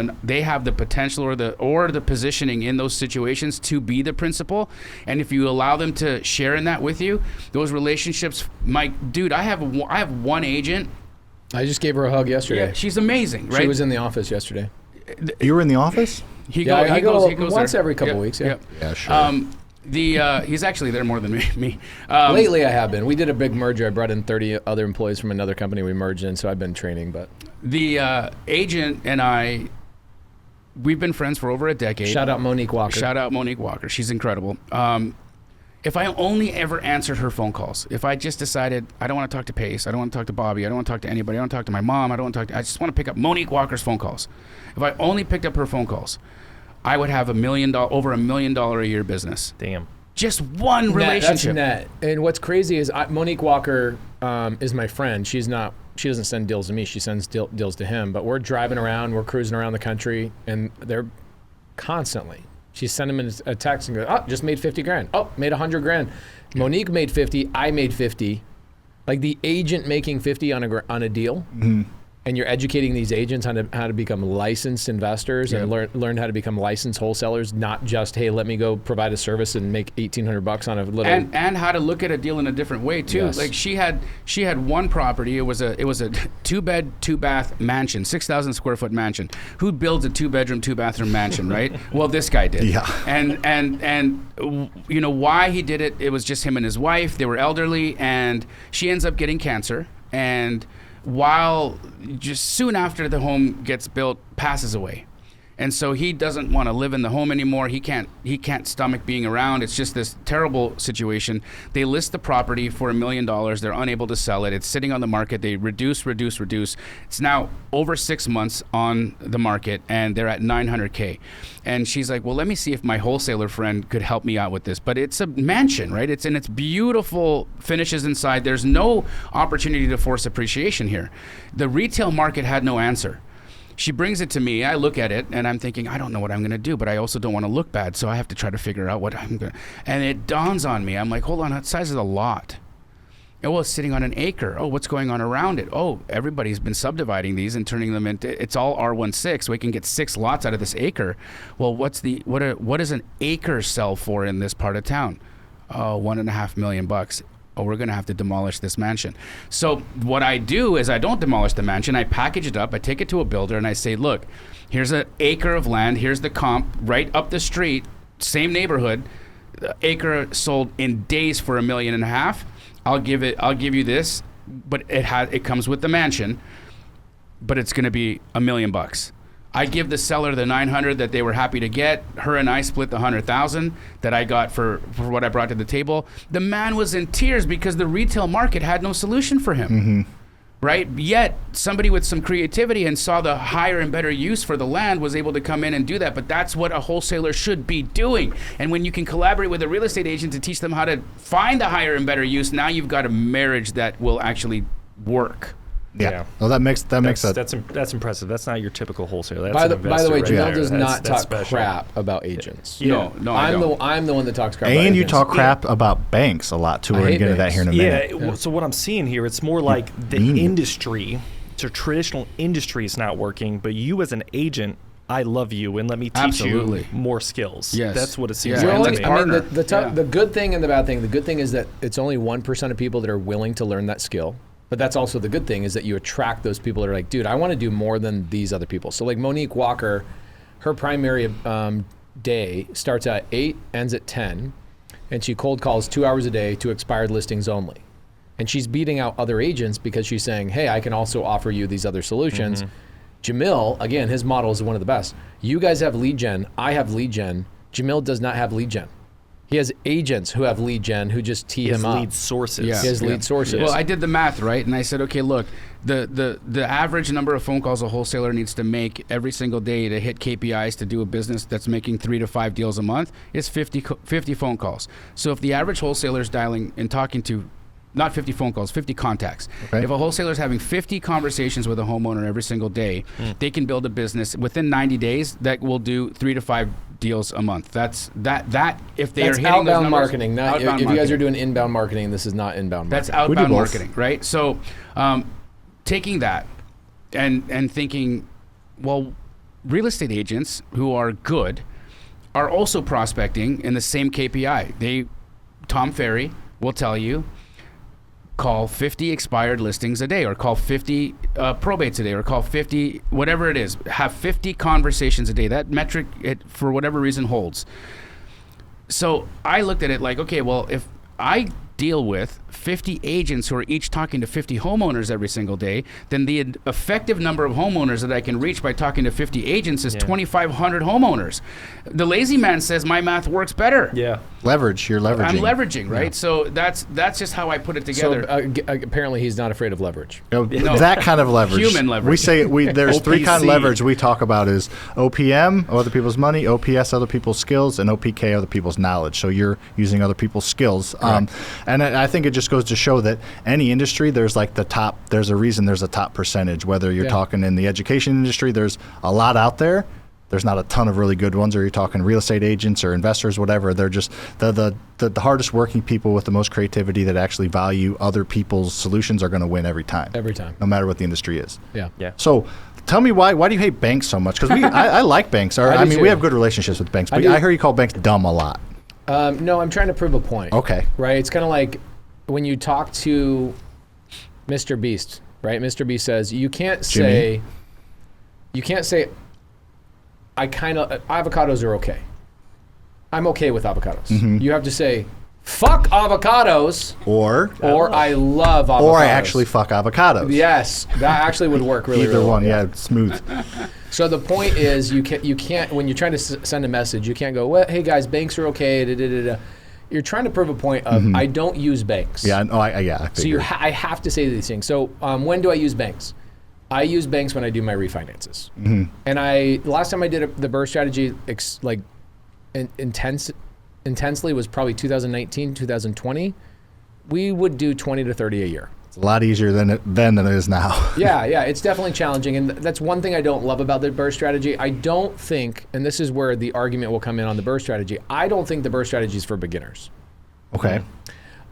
the potential or the positioning in those situations to be the principal, and if you allow them to share in that with you, those relationships, I have one agent. I just gave her a hug yesterday. Yeah, she's amazing, right? She was in the office yesterday. You were in the office? He goes once there. every couple weeks. Yeah. Yeah, sure. He's actually there more than me. Lately, I have been. We did a big merger. I brought in 30 other employees from another company we merged in, so I've been training. But the agent and I we've been friends for over a decade. Shout out Monique Walker. Shout out Monique Walker. She's incredible. If I only ever answered her phone calls, if I just decided I don't want to talk to Pace, I don't want to talk to Bobby, I don't want to talk to anybody, I don't want to talk to my mom, I just want to pick up Monique Walker's phone calls. If I only picked up her phone calls, I would have over $1 million a year business. Damn. Just one relationship. That's net. And what's crazy is Monique Walker is my friend. She doesn't send deals to me. She sends deals to him. But we're driving around, we're cruising around the country, and they're constantly. She sent him a text and goes, "Oh, just made 50 grand. Oh, made 100 grand. Monique made 50. I made 50. Like the agent making 50 on a deal." Mm-hmm. And you're educating these agents on how to become licensed investors and learn how to become licensed wholesalers, not just, hey, let me go provide a service and make $1,800 on a little. And how to look at a deal in a different way too. Yes. Like she had one property. It was a 2-bed, 2-bath mansion, 6,000 square foot mansion. Who builds a 2-bedroom, 2-bathroom mansion, right? Well, this guy did. Yeah. And you know why he did it? It was just him and his wife. They were elderly, and she ends up getting cancer. And while just soon after the home gets built, passes away. And so he doesn't want to live in the home anymore. He can't stomach being around. It's just this terrible situation. They list the property for $1 million. They're unable to sell it. It's sitting on the market. They reduce. It's now over 6 months on the market, and they're at $900K. And she's like, well, let me see if my wholesaler friend could help me out with this. But it's a mansion, right? It's beautiful finishes inside. There's no opportunity to force appreciation here. The retail market had no answer. She brings it to me. I look at it, and I'm thinking, I don't know what I'm going to do, but I also don't want to look bad, so I have to try to figure out what I'm going to. And it dawns on me. I'm like, hold on, what size is the lot? Oh, well, it's sitting on an acre. Oh, what's going on around it? Oh, everybody's been subdividing these and turning them into, it's all R16, so we can get 6 lots out of this acre. Well, what does an acre sell for in this part of town? Oh, $1.5 million. Oh, we're going to have to demolish this mansion. So what I do is I don't demolish the mansion. I package it up. I take it to a builder, and I say, look, here's an acre of land. Here's the comp right up the street, same neighborhood. The acre sold in days for $1.5 million. I'll give you this, but it comes with the mansion, but it's going to be $1 million. I give the seller the $900 that they were happy to get. Her and I split the $100,000 that I got for what I brought to the table. The man was in tears because the retail market had no solution for him. Mm-hmm. Right? Yet somebody with some creativity and saw the higher and better use for the land was able to come in and do that. But that's what a wholesaler should be doing. And when you can collaborate with a real estate agent to teach them how to find the higher and better use, now you've got a marriage that will actually work. Yeah. Well, that makes sense. That's impressive. That's not your typical wholesaler. That's by the way, Jamil does not talk special. crap about agents. Yeah. No, I'm the one that talks crap. And about you agents. talk crap about banks a lot too. We're gonna get into that here in a minute. Yeah. So what I'm seeing here, it's more like the industry, so traditional industry is not working, but you as an agent, I love you and let me teach you more skills. Yes. That's what it seems like. To me. I mean, the good thing and the bad thing. The good thing is that it's only 1% of people that are willing to learn that skill. But that's also the good thing is that you attract those people that are like, dude, I want to do more than these other people. So like Monique Walker, her primary day starts at 8, ends at 10, and she cold calls 2 hours a day to expired listings only. And she's beating out other agents because she's saying, hey, I can also offer you these other solutions. Mm-hmm. Jamil, again, his model is one of the best. You guys have lead gen, I have lead gen. Jamil does not have lead gen. He has agents who have lead gen who just tee him up. Lead sources. Yeah. He has lead sources. Well, I did the math, right? And I said, okay, look, the average number of phone calls a wholesaler needs to make every single day to hit KPIs to do a business that's making 3 to 5 deals a month is 50 phone calls. So if the average wholesaler is dialing and talking to, not 50 phone calls, 50 contacts. Okay. If a wholesaler is having 50 conversations with a homeowner every single day, they can build a business within 90 days that will do 3 to 5 deals a month. That's if they are hitting outbound those numbers, marketing. Not outbound if marketing. you guys are doing inbound marketing, this is not inbound marketing. That's outbound marketing, right? So taking that and thinking, well, real estate agents who are good are also prospecting in the same KPI. Tom Ferry will tell you, call 50 expired listings a day, or call 50 probates a day, or call 50, whatever it is. Have 50 conversations a day. That metric, for whatever reason, holds. So I looked at it like, okay, well, if I deal with 50 agents who are each talking to 50 homeowners every single day, then the effective number of homeowners that I can reach by talking to 50 agents is 2,500 homeowners. The lazy man says my math works better. Yeah. Leverage. You're leveraging. I'm leveraging, right? Yeah. So that's just how I put it together. So apparently he's not afraid of leverage. No. That kind of leverage. Human leverage. We say there's three kind of leverage we talk about is OPM, other people's money, OPS, other people's skills, and OPK, other people's knowledge. So you're using other people's skills. And I think it just goes to show that any industry, there's like there's a reason there's a top percentage. Whether you're talking in the education industry, there's a lot out there. There's not a ton of really good ones, or you're talking real estate agents or investors, whatever. They're just the hardest working people with the most creativity that actually value other people's solutions are going to win every time. Every time. No matter what the industry is. Yeah. So tell me why do you hate banks so much? Because I like banks. I mean, we have good relationships with banks, but I hear you call banks dumb a lot. No, I'm trying to prove a point. Okay. Right? It's kind of like when you talk to Mr. Beast, right? Mr. Beast says, you can't say, avocados are okay. I'm okay with avocados. Mm-hmm. You have to say, fuck avocados. Or I love avocados. Or I actually fuck avocados. Yes, that actually would work really Either really one, well. yeah, smooth. So the point is, you can't when you're trying to send a message, you can't go, well, hey guys, banks are okay. Da, da, da, da. You're trying to prove a point of, I don't use banks. Yeah, I So I have to say these things. So when do I use banks? I use banks when I do my refinances. Mm-hmm. And last time I did the BRRRR strategy, intensely was probably 2019, 2020. We would do 20 to 30 a year. It's a lot easier than it is now. Yeah, it's definitely challenging. And that's one thing I don't love about the BRRRR strategy. I don't think, and this is where the argument will come in on the BRRRR strategy, I don't think the BRRRR strategy is for beginners. Okay.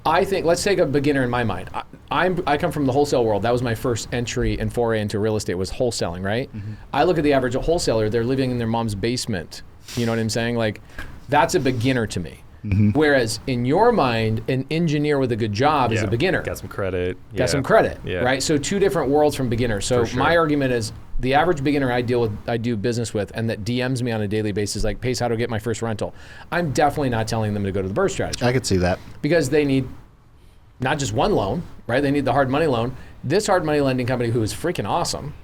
I think, let's take a beginner in my mind. I come from the wholesale world. That was my first entry and foray into real estate, was wholesaling, right? Mm-hmm. I look at the average wholesaler, they're living in their mom's basement. You know what I'm saying? Like, that's a beginner to me. Mm-hmm. Whereas in your mind, an engineer with a good job is a beginner. Got some credit. Got some credit, right? So two different worlds from beginners. So my argument is the average beginner I do business with and that DMs me on a daily basis, like, Pace, how to get my first rental. I'm definitely not telling them to go to the BRRRR strategy. I could see that. Because they need not just one loan, right? They need the hard money loan. This hard money lending company, who is freaking awesome,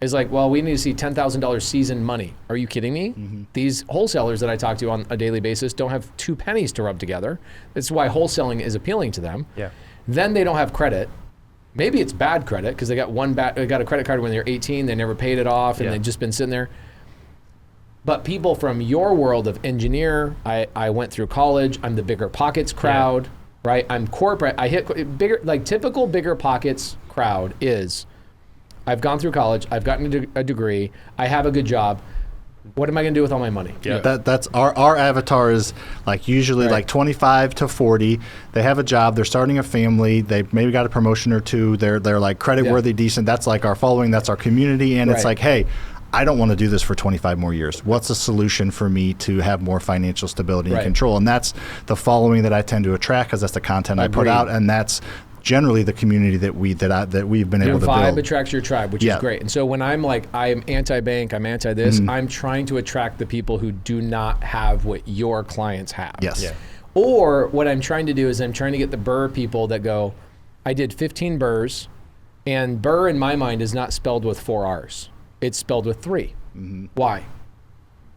is like, well, we need to see $10,000 seasoned money. Are you kidding me? Mm-hmm. These wholesalers that I talk to on a daily basis don't have 2 pennies to rub together. That's why wholesaling is appealing to them. Yeah. Then they don't have credit. Maybe it's bad credit because they got a credit card when they're 18, they never paid it off, and they've just been sitting there. But people from your world of engineer, I went through college, I'm the bigger pockets crowd, right? I'm corporate, I hit bigger, like typical bigger pockets crowd is, I've gone through college, I've gotten a degree, I have a good job. What am I going to do with all my money? Yeah. That's our avatar is like usually like 25 to 40. They have a job, they're starting a family, they've maybe got a promotion or two, they're like credit worthy, decent. That's like our following, that's our community, and it's like, hey, I don't want to do this for 25 more years. What's a solution for me to have more financial stability and control? And that's the following that I tend to attract because that's the content I put out, and that's generally the community that we've been able to build. Your vibe attracts your tribe, which is great. And so when I'm like, I'm anti-bank, I'm anti-this, I'm trying to attract the people who do not have what your clients have. Yes. Yeah. Or what I'm trying to do is I'm trying to get the BRRRR people that go, I did 15 BRRRRs, and BRRRR in my mind is not spelled with 4 R's. It's spelled with 3. Mm-hmm. Why?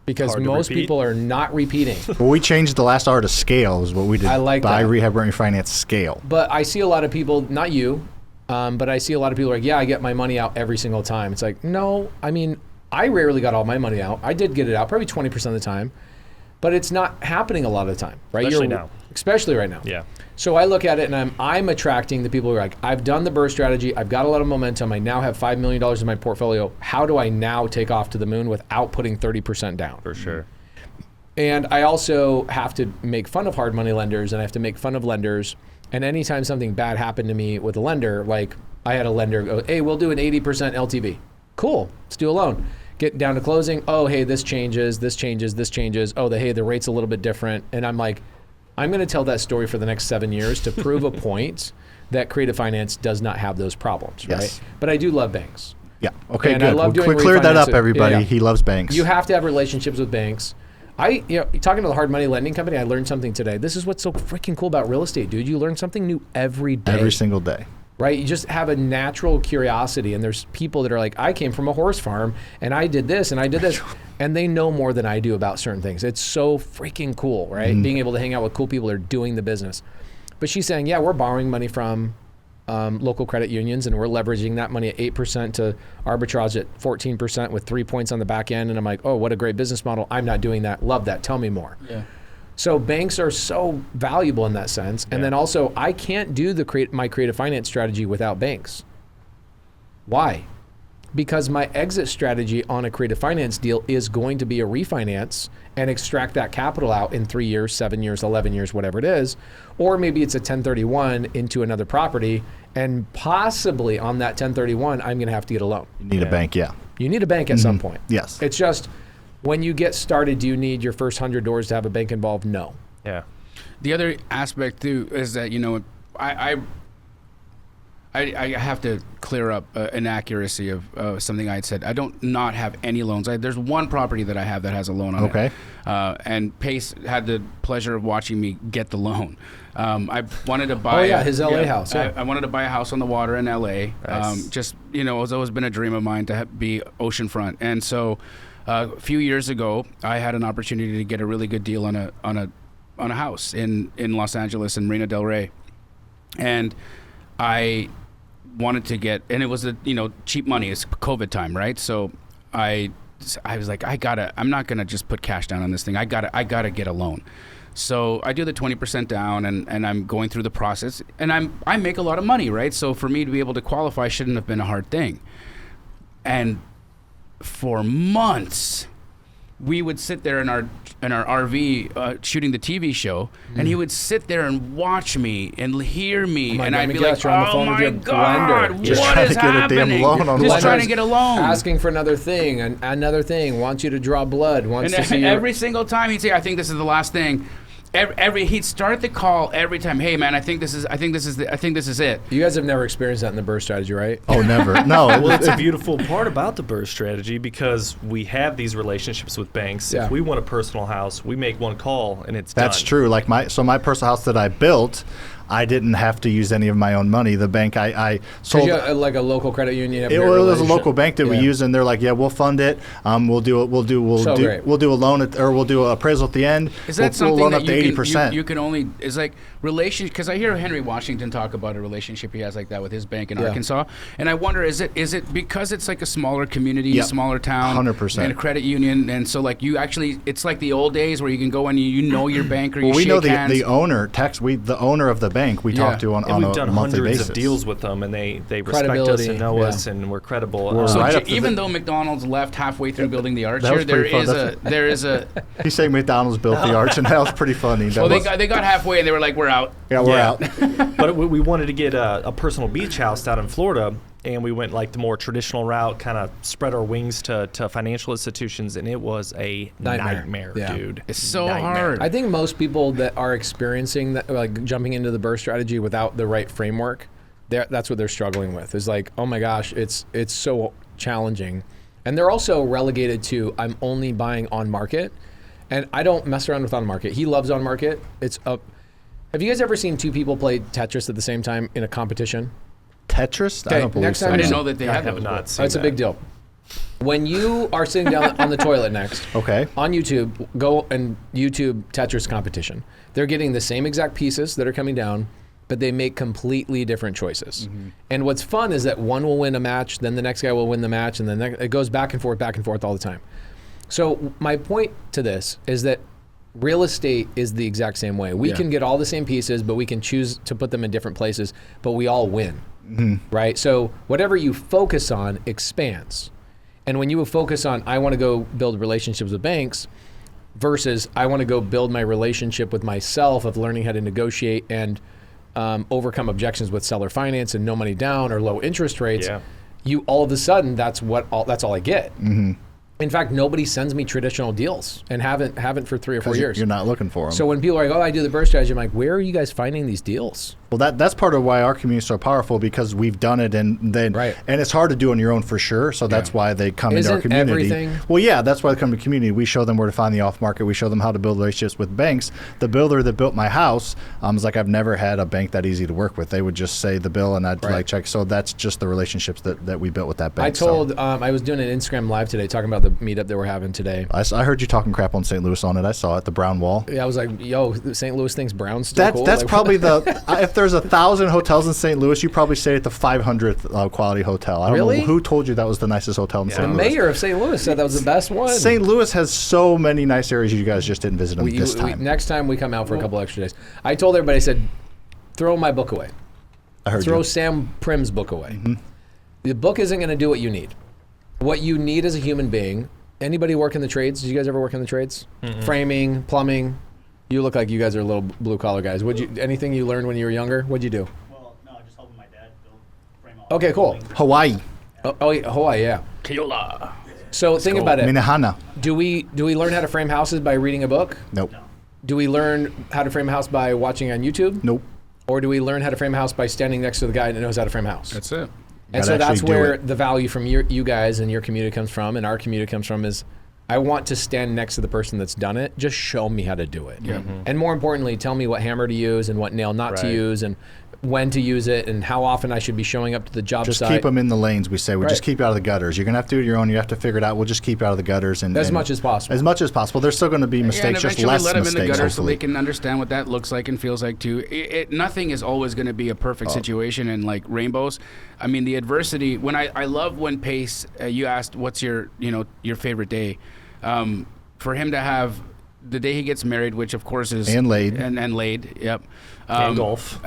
Because most people are not repeating. Well, we changed the last R to scale is what we did. I like buy, that. rehab, rent, refinance, scale. But I see a lot of people, not you, but I see a lot of people like, I get my money out every single time. It's like, no, I mean, I rarely got all my money out. I did get it out probably 20% of the time, but it's not happening a lot of the time, right? Especially right now. Yeah. So I look at it and I'm attracting the people who are like, I've done the BRRRR strategy, I've got a lot of momentum, I now have $5 million in my portfolio. How do I now take off to the moon without putting 30% down? For sure. And I also have to make fun of hard money lenders, and I have to make fun of lenders. And anytime something bad happened to me with a lender, like I had a lender go, hey, we'll do an 80% LTV. Cool, let's do a loan. Get down to closing, oh, hey, this changes, this changes, this changes. Oh, the rate's a little bit different. And I'm like, I'm going to tell that story for the next 7 years to prove a point that creative finance does not have those problems, right? But I do love banks. Yeah, okay, and good. I love doing clear that up, refinances. everybody. He loves banks. You have to have relationships with banks. Talking to the hard money lending company, I learned something today. This is what's so freaking cool about real estate, dude. You learn something new every day. Every single day. Right? You just have a natural curiosity, and there's people that are like, I came from a horse farm, and I did this, and I did this, and they know more than I do about certain things. It's so freaking cool, right? Being able to hang out with cool people that are doing the business. But she's saying, yeah, we're borrowing money from local credit unions, and we're leveraging that money at 8% to arbitrage at 14% with 3 points on the back end. And I'm like, oh, what a great business model. I'm not doing that. Love that. Tell me more. Yeah. So banks are so valuable in that sense. And then also, I can't do my creative finance strategy without banks. Why? Because my exit strategy on a creative finance deal is going to be a refinance and extract that capital out in 3 years, 7 years, 11 years, whatever it is. Or maybe it's a 1031 into another property, and possibly on that 1031, I'm going to have to get a loan. You need a bank, yeah. You need a bank at some point. Yes. It's just, when you get started, do you need your first 100 doors to have a bank involved? No. Yeah. The other aspect too is that I have to clear up inaccuracy of something I had said. I don't not have any loans. There's one property that I have that has a loan on it. And Pace had the pleasure of watching me get the loan. I wanted to buy. His LA house. Yeah. I wanted to buy a house on the water in LA. Nice. It's always been a dream of mine to be oceanfront. And so, a few years ago, I had an opportunity to get a really good deal on a house in Los Angeles in Marina Del Rey, and I wanted to get, and it was cheap money. It's COVID time, right? So I was like, I'm not gonna just put cash down on this thing. I gotta get a loan. So I do the 20% down, and I'm going through the process, and I make a lot of money, right? So for me to be able to qualify shouldn't have been a hard thing. And for months, we would sit there in our RV shooting the TV show, and he would sit there and watch me and hear me, and I'd be like, "Oh my God, just what trying is to get happening? a damn loan on Just trying to get a loan, asking for another thing, and another thing. Wants you to draw blood. Wants to see every single time he'd say, "I think this is the last thing." He'd start the call every time. Hey man, I think this is it. You guys have never experienced that in the burst strategy, right? Oh, never. No. Well, it's a beautiful part about the burst strategy because we have these relationships with banks. Yeah. If we want a personal house, we make one call and it's That's done. true. Like my personal house that I built, I didn't have to use any of my own money. The bank I sold. Like a local credit union. It was a local bank that we used, and they're like, "Yeah, we'll fund it. We'll do a loan or we'll do an appraisal at the end. Is that something we'll loan that up to 80%. You can only is like relation? Because I hear Henry Washington talk about a relationship he has like that with his bank in Arkansas, and I wonder is it because it's like a smaller community, smaller town, 100%, and a credit union, and so like you actually it's like the old days where you can go and you know your banker. Well, we know the owner. The owner of the bank we talk to on we've a done monthly hundreds basis. of deals with them, and they respect us and know us, and we're credible. So right even though McDonald's left halfway through building the arch here, there is a. He's saying McDonald's built the arch, and that was pretty funny. Well, they got halfway, and they were like, "We're out." Yeah, we're out. But we wanted to get a personal beach house out in Florida, and we went like the more traditional route, kind of spread our wings to financial institutions, and it was a nightmare, dude. It's so hard. I think most people that are experiencing that, like jumping into the burst strategy without the right framework, that's what they're struggling with. Is like, oh my gosh, it's so challenging, and they're also relegated to I'm only buying on market, and I don't mess around with on market. He loves on market. It's up. Have you guys ever seen two people play Tetris at the same time in a competition? Tetris? I don't believe next so. time I didn't know that they had have those. not seen It's a big deal. When you are sitting down on the toilet next, on YouTube, go and YouTube Tetris competition. They're getting the same exact pieces that are coming down, but they make completely different choices. And what's fun is that one will win a match, then the next guy will win the match, and then it goes back and forth all the time. So my point to this is that real estate is the exact same way. We can get all the same pieces, but we can choose to put them in different places, but we all win, right? So whatever you focus on expands. And when you focus on, I want to go build relationships with banks versus I want to go build my relationship with myself of learning how to negotiate and overcome objections with seller finance and no money down or low interest rates, you all of a sudden, that's all I get. In fact, nobody sends me traditional deals and haven't for 3 or 4 years. You're not looking for them. So when people are like, oh, I do the burst strategy, I'm like, where are you guys finding these deals? Well, that's part of why our community is so powerful, because we've done it, and it's hard to do on your own for sure. So that's why they come into our community. Everything? Well, yeah, that's why they come to community. We show them where to find the off market. We show them how to build relationships with banks. The builder that built my house was like, I've never had a bank that easy to work with. They would just say the bill, and I'd like check. So that's just the relationships that we built with that bank. I was doing an Instagram live today talking about the meetup that we're having today. I heard you talking crap on St. Louis on it. I saw it, the Brown Wall. Yeah, I was like, yo, St. Louis thinks Brown's still cool. That's probably if there's 1,000 hotels in St. Louis, you probably stay at the 500th quality hotel. I don't know who told you that was the nicest hotel in St. Louis. The mayor of St. Louis said that was the best one. St. Louis has so many nice areas. You guys just didn't visit them this time. Next time we come out for a couple extra days. I told everybody, I said, throw my book away. I heard Throw you. Sam Prim's book away. The book isn't going to do what you need. What you need as a human being. Anybody work in the trades? Did you guys ever work in the trades? Framing, plumbing. You look like you guys are little blue collar guys. Anything you learned when you were younger? What'd you do? Well, no, just helping my dad build frame all. Okay, cool. Hawaii. Hawaii, yeah. Keola. So think about it. Minahana. Do we learn how to frame houses by reading a book? Nope. No. Do we learn how to frame a house by watching on YouTube? Nope. Or do we learn how to frame a house by standing next to the guy that knows how to frame a house? That's it. And so that's where the value from you guys and your community comes from, and our community comes from is, I want to stand next to the person that's done it. Just show me how to do it. And more importantly, tell me what hammer to use and what nail not to use, and when to use it, and how often I should be showing up to the job site. Just keep them in the lanes, we say. Just keep you out of the gutters. You're going to have to do it your own. You have to figure it out. We'll just keep you out of the gutters. As much as possible. As much as possible. There's still going to be mistakes, just less let them mistakes, in the gutter hopefully. so they can understand what that looks like and feels like too. Nothing is always going to be a perfect situation and like rainbows. I mean, the adversity. When I love when Pace, you asked what's your favorite day. For him to have the day he gets married, which of course is and laid, and laid, yep, and golf.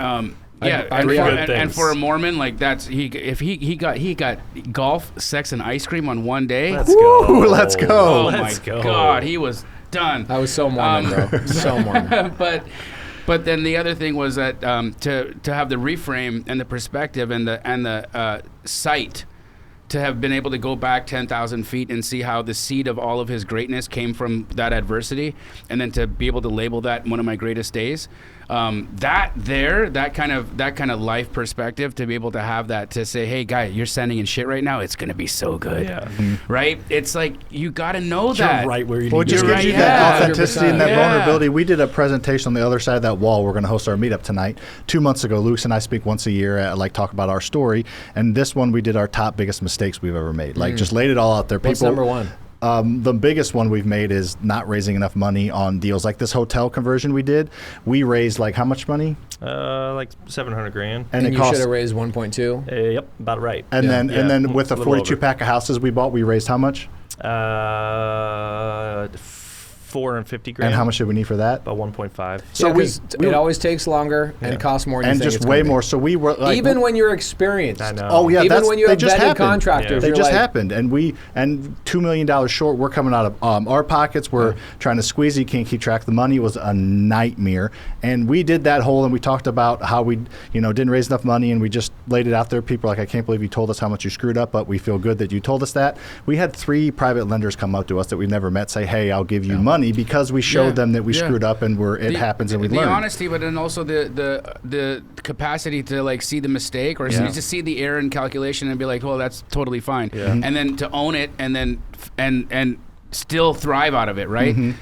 And for a Mormon, like if he got golf, sex, and ice cream on one day. Let's go. Let's go. Oh my God, he was done. I was so Mormon, bro. So Mormon. But then the other thing was that to have the reframe and the perspective and the sight, to have been able to go back 10,000 feet and see how the seed of all of his greatness came from that adversity, and then to be able to label that one of my greatest days, that kind of life perspective, to be able to have that, to say, hey guy, you're sending in shit right now, it's gonna be so good, right? It's like you got to know that you're right where you Well, it need just to be. gives you that authenticity and that 100%. vulnerability. We did a presentation on the other side of that wall. We're going to host our meetup tonight. 2 months ago, Luke and I speak once a year, talk about our story. And this one, we did our top biggest mistakes we've ever made. Like, just laid it all out there. What's number one? The biggest one we've made is not raising enough money on deals. Like this hotel conversion we did, we raised like how much money? Like $700,000. And you should have raised 1.2. Yep, about right. And then with the 42-pack of houses we bought, we raised how much? $450,000. And how much did we need for that? About 1.5. So it always takes longer and costs more than and you think just it's way gonna be. more. So we were like, even when you're experienced. I know. Oh yeah, even when you have just vetted happened. contractors, They you're just like, happened, and $2 million short. We're coming out of our pockets. We're trying to squeeze. You can't keep track of the money. It was a nightmare, and we did that whole. And we talked about how we, didn't raise enough money, and we just laid it out there. People are like, I can't believe you told us how much you screwed up, but we feel good that you told us that. We had 3 private lenders come up to us that we've never met, say, hey, I'll give you money, because we showed them that we screwed up, and it happens, and we learn. The honesty, but then also the capacity to like see the mistake, or to see the error in calculation and be like, well, that's totally fine, and then to own it, and then and still thrive out of it, right?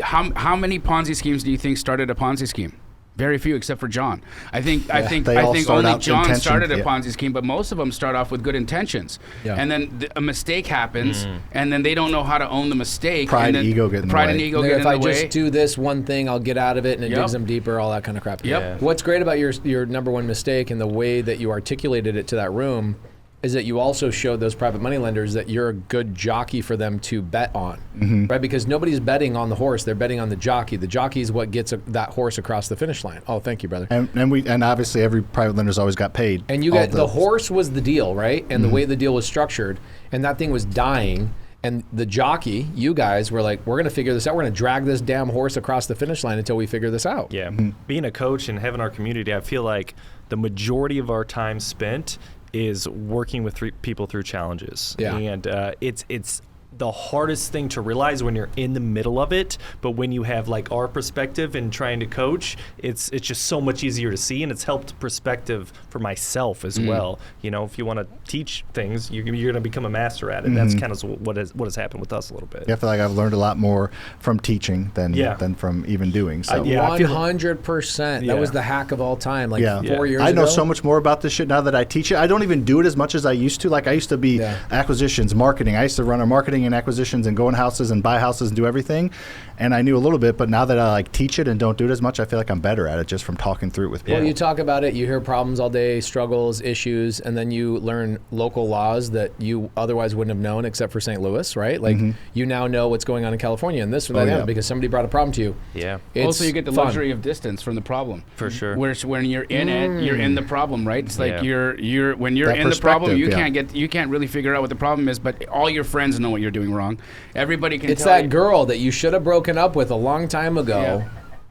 How many Ponzi schemes do you think started a Ponzi scheme? Very few, except for John. I think only John started a Ponzi scheme, but most of them start off with good intentions. Yeah. And then a mistake happens, and then they don't know how to own the mistake. Pride and ego get in the way. If I just do this one thing, I'll get out of it, and it digs them deeper, all that kind of crap. Yep. Yeah. What's great about your number one mistake and the way that you articulated it to that room is that you also showed those private money lenders that you're a good jockey for them to bet on, right? Because nobody's betting on the horse; they're betting on the jockey. The jockey is what gets that horse across the finish line. Oh, thank you, brother. And obviously every private lender's always got paid. And the horse was the deal, right? And the way the deal was structured, and that thing was dying. And the jockey, you guys were like, we're going to figure this out. We're going to drag this damn horse across the finish line until we figure this out. Yeah. Being a coach and having our community, I feel like the majority of our time spent is working with people through challenges. Yeah. And it's the hardest thing to realize when you're in the middle of it, but when you have like our perspective and trying to coach, it's just so much easier to see, and it's helped perspective for myself as well. You know, if you want to teach things, you're going to become a master at it. That's kind of what has happened with us a little bit. Yeah, I feel like I've learned a lot more from teaching than from even doing. So 100%. That was the hack of all time. Like 4 years ago. I know so much more about this shit now that I teach it. I don't even do it as much as I used to. Like I used to be acquisitions, marketing. I used to run our marketing and acquisitions and go in houses and buy houses and do everything. And I knew a little bit, but now that I like teach it and don't do it as much, I feel like I'm better at it just from talking through it with people. Well, you talk about it, you hear problems all day, struggles, issues, and then you learn local laws that you otherwise wouldn't have known except for St. Louis, right? Like you now know what's going on in California and this or that because somebody brought a problem to you. Yeah. Also, you get the luxury of distance from the problem. For sure. Whereas when you're in it, you're in the problem, right? It's like you're when you're in the problem, you can't really figure out what the problem is, but all your friends know what you're doing wrong. Everybody can It's tell that girl that you should have broken up with a long time ago.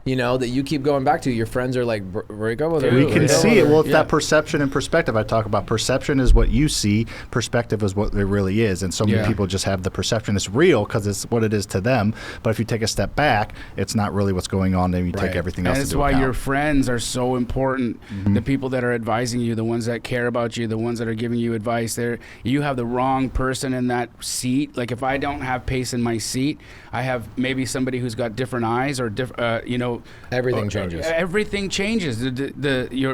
You know, that you keep going back to. Your friends are like, break up with her. We can see it. Well, it's that perception and perspective I talk about. Perception is what you see. Perspective is what it really is. And so many people just have the perception it's real because it's what it is to them. But if you take a step back, it's not really what's going on. Then you take everything else into account. And that's why your friends are so important. The people that are advising you, the ones that care about you, the ones that are giving you advice. You have the wrong person in that seat. Like if I don't have pace in my seat, I have maybe somebody who's got different eyes or everything changes. Everything changes.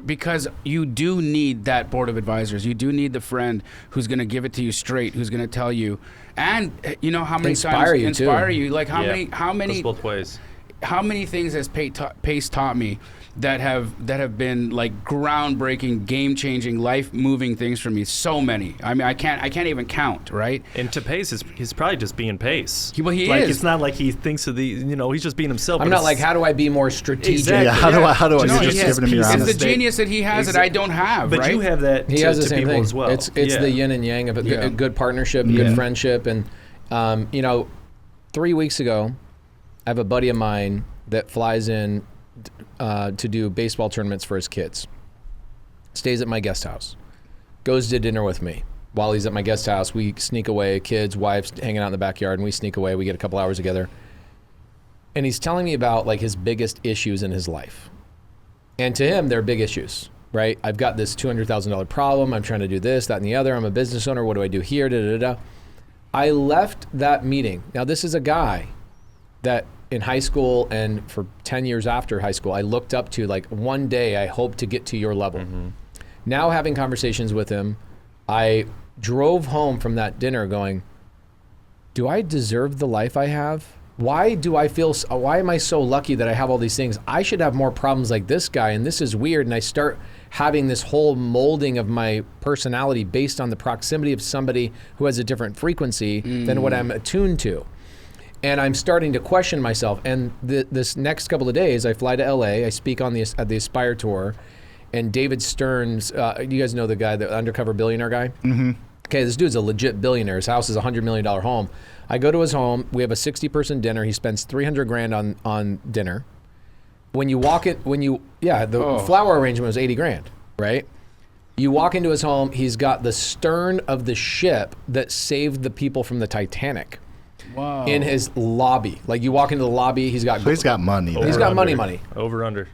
Because you do need that board of advisors. You do need the friend who's going to give it to you straight, who's going to tell you, and you know how many inspire you. Like how many goes both ways. How many things has Pace taught me that have been like groundbreaking, game-changing, life-moving things for me? So many. I mean, I can't even count, right? And to Pace, he's probably just being Pace. He like, is. It's not like he thinks of he's just being himself. I'm not like, how do I be more strategic? Exactly. Yeah, how do I? You're just giving him your It's the genius that he has that I don't have, but right? you have that he has the same people thing as well. It's the yin and yang of a good partnership, good friendship. And, 3 weeks ago, I have a buddy of mine that flies in to do baseball tournaments for his kids. Stays at my guest house. Goes to dinner with me. While he's at my guest house, we sneak away, kids, wives hanging out in the backyard, and we sneak away. We get a couple hours together. And he's telling me about like his biggest issues in his life. And to him, they're big issues, right? I've got this $200,000 problem. I'm trying to do this, that, and the other. I'm a business owner. What do I do here? I left that meeting. Now, this is a guy that in high school and for 10 years after high school, I looked up to, like, one day I hope to get to your level. Now having conversations with him, I drove home from that dinner going, do I deserve the life I have? Why am I so lucky that I have all these things? I should have more problems like this guy, and this is weird. And I start having this whole molding of my personality based on the proximity of somebody who has a different frequency than what I'm attuned to. And I'm starting to question myself. And this next couple of days, I fly to LA. I speak on at the Aspire Tour. And David Stern's, you guys know the guy, the undercover billionaire guy? Okay, this dude's a legit billionaire. His house is a $100 million home. I go to his home. We have a 60-person dinner. He spends $300,000 on dinner. When you walk in, flower arrangement was $80,000, right? You walk into his home. He's got the stern of the ship that saved the people from the Titanic. Wow. In his lobby. Like you walk into the lobby, he's got money. He's got money. Over under.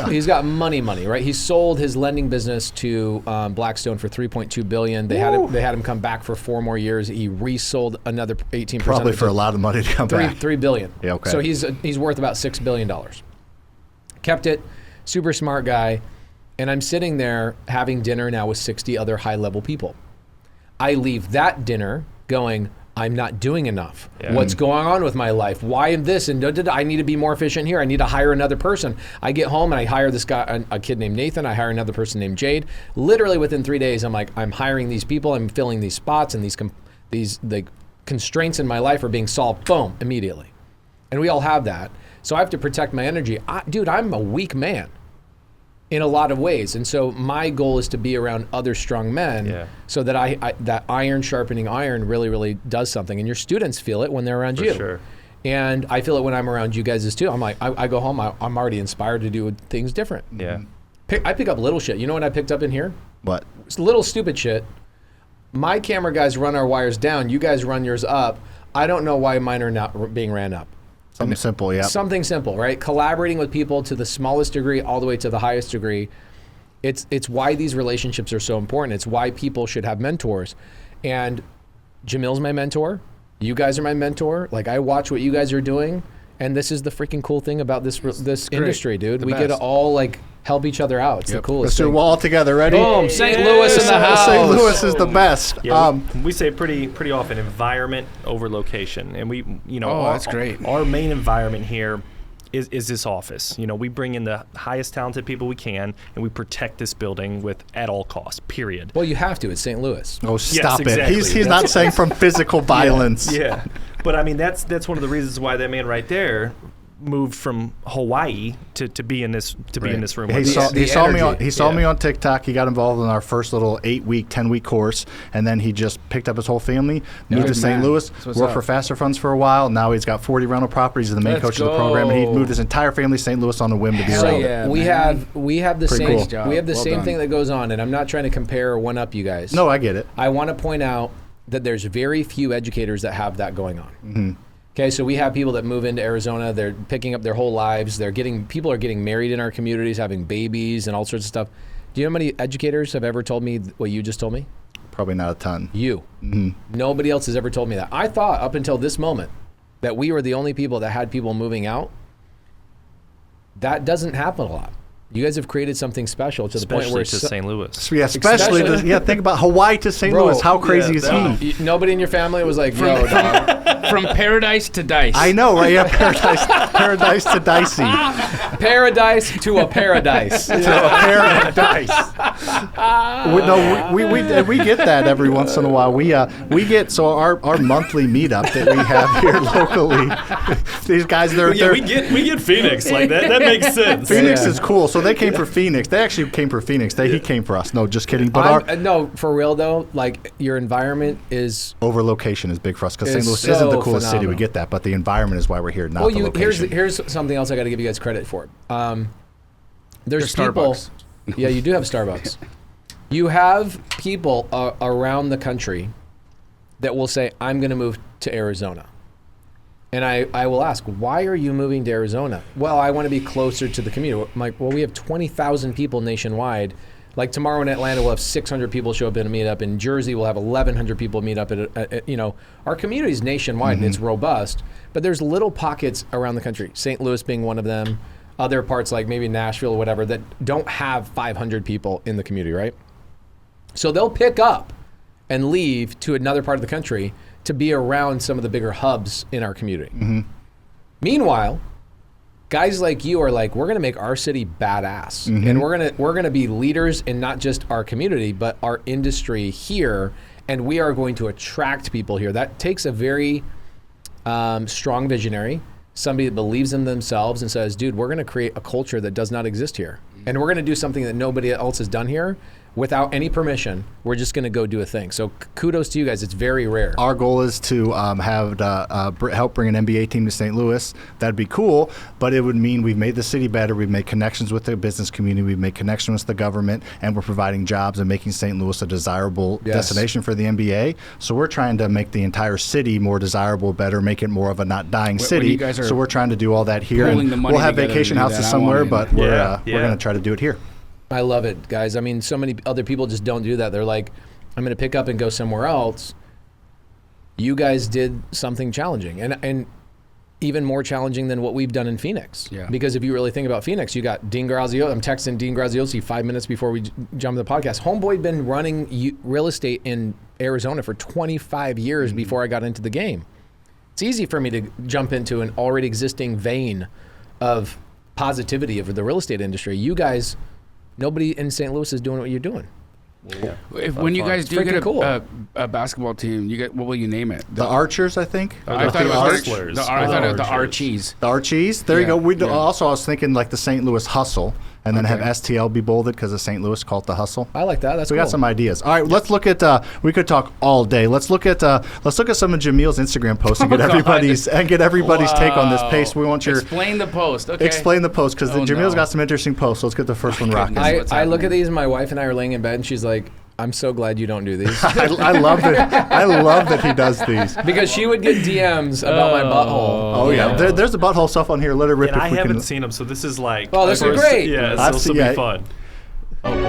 He's got money, right? He sold his lending business to Blackstone for $3.2 billion. They had him come back for 4 more years. He resold another 18%. Probably for a lot of money to come back. $3 billion. Yeah, okay. So he's worth about $6 billion. Kept it, super smart guy. And I'm sitting there having dinner now with 60 other high-level people. I leave that dinner going, I'm not doing enough. Yeah. What's going on with my life? Why am this? And I need to be more efficient here. I need to hire another person. I get home and I hire this guy, a kid named Nathan. I hire another person named Jade. Literally within 3 days, I'm like, I'm hiring these people. I'm filling these spots, and the constraints in my life are being solved. Boom, immediately. And we all have that. So I have to protect my energy. Dude, I'm a weak man in a lot of ways. And so my goal is to be around other strong men so that that iron sharpening iron really, really does something. And your students feel it when they're around you. Sure. And I feel it when I'm around you guys too. I'm like, I go home, I'm already inspired to do things different. Yeah. I pick up little shit. You know what I picked up in here? What? It's little stupid shit. My camera guys run our wires down. You guys run yours up. I don't know why mine are not being ran up. Something simple, yeah. Something simple, right? Collaborating with people to the smallest degree all the way to the highest degree. It's why these relationships are so important. It's why people should have mentors. And Jamil's my mentor. You guys are my mentor. Like, I watch what you guys are doing. And this is the freaking cool thing about this industry, dude. We get to all, like, help each other out. It's the coolest Let's do thing. it all together. Ready? Boom. St. Louis in the house. St. Louis is the best. Yeah, we say pretty often environment over location, and we, that's great. Our main environment here is this office. We bring in the highest talented people we can, and we protect this building at all costs. Period. Well, you have to. It's St. Louis. Oh, stop exactly. it. He's not saying from physical violence. Yeah. But I mean, that's one of the reasons why that man right there moved from Hawaii to be in this room. He saw me on TikTok. He got involved in our first little 8-week, 10-week course, and then he just picked up his whole family, moved to St. Louis, worked for Faster Funds for a while. Now he's got 40 rental properties. He's the main coach of the program, and he moved his entire family to St. Louis on a whim to be around. Yeah, we have the Pretty same cool. we have the same thing that goes on, and I'm not trying to compare or one up you guys. No, I get it. I want to point out that there's very few educators that have that going on. Mm-hmm. Okay, so we have people that move into Arizona. They're picking up their whole lives. People are getting married in our communities, having babies, and all sorts of stuff. Do you know how many educators have ever told me what you just told me? Probably not a ton. You. Mm-hmm. Nobody else has ever told me that. I thought up until this moment that we were the only people that had people moving out. That doesn't happen a lot. You guys have created something special to the point where St. Louis. Yeah, especially think about Hawaii to St. Louis. How crazy is he? Nobody in your family was like, yo, dog. From paradise to dice. I know, right? Yeah, paradise to dicey. Paradise to a paradise. To a paradise. We get that every once in a while. We get our monthly meetup that we have here locally. These guys, we get Phoenix like that. That makes sense. Phoenix is cool. So they came for Phoenix. They actually came for Phoenix. He came for us. No, just kidding. But no, for real though, like your environment is over location is big for us because St. Louis isn't the coolest city. We get that, but the environment is why we're here, not the location. Here's something else I got to give you guys credit for. There's people. Starbucks. Yeah, you do have Starbucks. You have people around the country that will say, "I'm going to move to Arizona." And I will ask, why are you moving to Arizona? Well, I want to be closer to the community. I'm like, well, we have 20,000 people nationwide. Like tomorrow in Atlanta, we'll have 600 people show up in a meetup. In Jersey, we'll have 1,100 people meet up at our community is nationwide and it's robust. But there's little pockets around the country, St. Louis being one of them, other parts like maybe Nashville or whatever that don't have 500 people in the community, right? So they'll pick up and leave to another part of the country to be around some of the bigger hubs in our community. Mm-hmm. Meanwhile, guys like you are like, we're going to make our city badass, and we're gonna be leaders in not just our community but our industry here, and we are going to attract people here. That takes a very strong visionary, somebody that believes in themselves and says, dude, we're going to create a culture that does not exist here, and we're going to do something that nobody else has done here. Without any permission, we're just going to go do a thing. So kudos to you guys. It's very rare. Our goal is to help bring an NBA team to St. Louis. That'd be cool, but it would mean we've made the city better. We've made connections with the business community. We've made connections with the government, and we're providing jobs and making St. Louis a desirable destination for the NBA. So we're trying to make the entire city more desirable, better, make it more of a not dying city. So we're trying to do all that here. And we'll have vacation houses somewhere, but we're going to try to do it here. I love it, guys. I mean, so many other people just don't do that. They're like, I'm going to pick up and go somewhere else. You guys did something challenging, and even more challenging than what we've done in Phoenix. Yeah. Because if you really think about Phoenix, you got Dean Graziosi. I'm texting Dean Graziosi 5 minutes before we jump to the podcast. Homeboy been running real estate in Arizona for 25 years before I got into the game. It's easy for me to jump into an already existing vein of positivity of the real estate industry. You guys... Nobody in St. Louis is doing what you're doing. Yeah. When you guys do get a basketball team, what will you name it? The Archers, I think. I thought it was the Archies. The Archies. There you go. Also, I was thinking like the St. Louis Hustle, and then have STL be bolded because of St. Louis, called the Hustle. I like that. That's cool. We got some ideas. All right, let's look at. We could talk all day. Let's look at some of Jamil's Instagram posts and get everybody's take on this pace. We want your explain the post. Okay. Explain the post because Jamil's got some interesting posts. So let's get the first one rocking. I look at these, and my wife and I are laying in bed, and she's like, I'm so glad you don't do these. I love that. I love that he does these. Because she would get DMs about my butthole. Oh yeah, there's the butthole stuff on here. Let her rip. And if I we haven't can. seen them, so this is like. Oh, this is great. Yeah, this will be fun. Oh boy.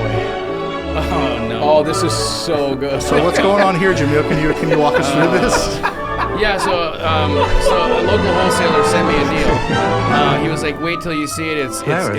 Oh no. Oh, this is so good. So what's going on here, Jamil? Can you walk us through this? Yeah, so a local wholesaler sent me a deal. He was like, "Wait till you see it. It's good.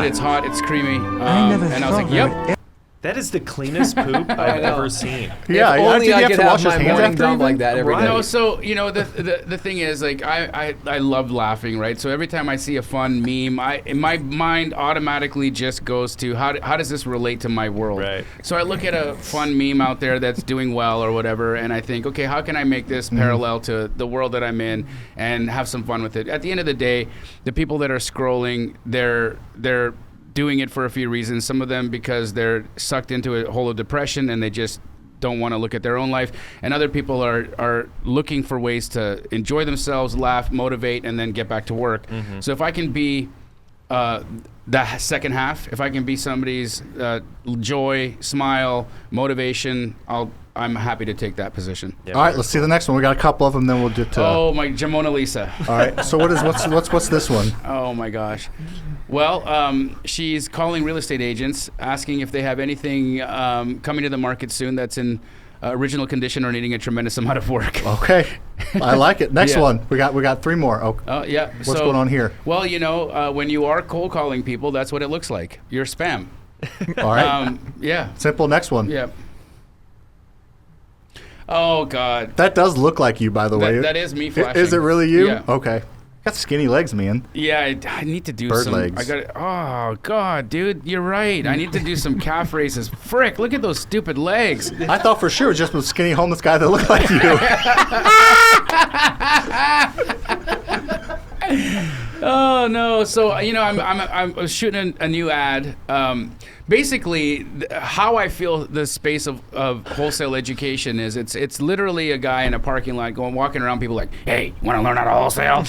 It's hot. It's creamy." And I was like, "Yep." That is the cleanest poop I've ever seen. Yeah, if only did I you could have to wash have his my hands morning after dump even? like that every day. No, so the thing is, like, I love laughing, right? So every time I see a fun meme, my mind automatically just goes to how does this relate to my world? Right. So I look at a fun meme out there that's doing well or whatever, and I think, okay, how can I make this parallel to the world that I'm in and have some fun with it? At the end of the day, the people that are scrolling, they're doing it for a few reasons. Some of them because they're sucked into a hole of depression and they just don't want to look at their own life. And other people are looking for ways to enjoy themselves, laugh, motivate, and then get back to work. Mm-hmm. So if I can be the second half, if I can be somebody's joy, smile, motivation, I'm happy to take that position. Yeah, All right, let's see the next one. We got a couple of them, then we'll get to. Oh my, Jamona Lisa. All right. So what's this one? Oh my gosh. Well, she's calling real estate agents, asking if they have anything coming to the market soon that's in original condition or needing a tremendous amount of work. Okay, I like it. Next Yeah. one. We got 3 more. Oh, Yeah. what's going on here? Well, when you are cold calling people, that's what it looks like. You're spam. All right. Yeah. Simple. Next one. Yeah. Oh God. That does look like you, by the way. That is me flashing. Is it really you? Yeah. Okay. Got skinny legs, man. Yeah, I need to do Bird some. legs. I got. Oh God, dude, you're right. I need to do some calf raises. Frick, look at those stupid legs. I thought for sure it was just a skinny homeless guy that looked like you. Oh no! So I'm shooting a new ad. Basically, how I feel the space of wholesale education is it's literally a guy in a parking lot walking around people like, hey, you want to learn how to wholesale?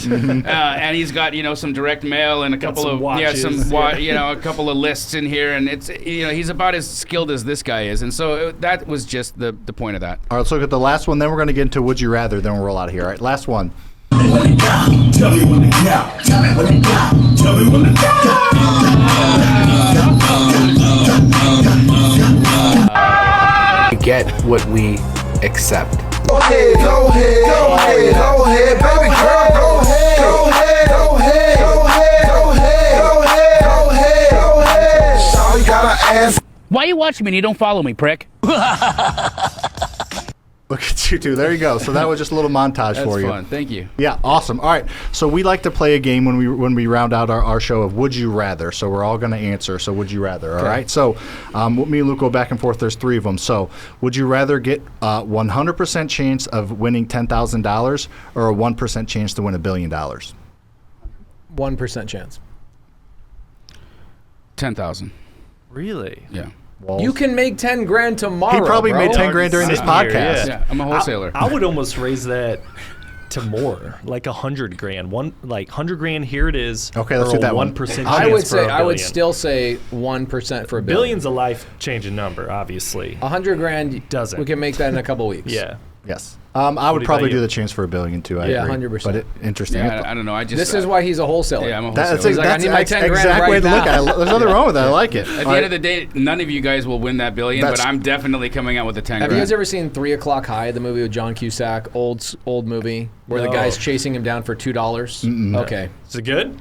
And he's got some direct mail and a couple of watches. a couple of lists in here, and it's he's about as skilled as this guy is, and so that was just the point of that. All right, let's look at the last one. Then we're going to get into Would You Rather. Then we'll roll out of here. All right, last one. Get what we accept. Go ahead, go ahead, go ahead, go ahead, baby girl, go ahead, go ahead, go ahead, go ahead, go ahead, go ahead, go ahead, go ahead. Shawty got an ass. Why you watching me and you don't follow me, prick? Look at you two. There you go. So that was just a little montage for you. That's fun. Thank you. Yeah, awesome. All right. So we like to play a game when we round out our show of Would You Rather. So we're all going to answer. So Would You Rather. All right. So me and Luke go back and forth. There's 3 of them. So would you rather get 100% chance of winning $10,000 or a 1% chance to win $1 billion? 1% chance. 10,000. Really? Yeah. Walls. You can make 10 grand tomorrow. He probably bro. made 10 grand during this Sitting here, podcast. Yeah, I'm a wholesaler. I would almost raise that to more, like 100 grand. 100 grand. Here it is. Okay, let's do that one. 1% chance I would for say a I would billion. still say 1% for a billion. Billion's a life-changing number, obviously. 100 grand Doesn't. We can make that in a couple weeks. Yeah. Yes. I would about probably you? do the chance for $1 billion too. I Yeah, agree. 100%. But interesting. Yeah, I don't know. I just This is why he's a wholesaler. Yeah, I'm a That's, wholesaler. He's like, I need my 10 grand exact right way to look now. at it. There's nothing wrong with that. I like it. At the end of the day, none of you guys will win that billion, That's- but I'm definitely coming out with the 10 Have grand. you guys ever seen 3 O'Clock High, the movie with John Cusack, old movie, where the No. guy's chasing him down for $2? Okay. Is it good?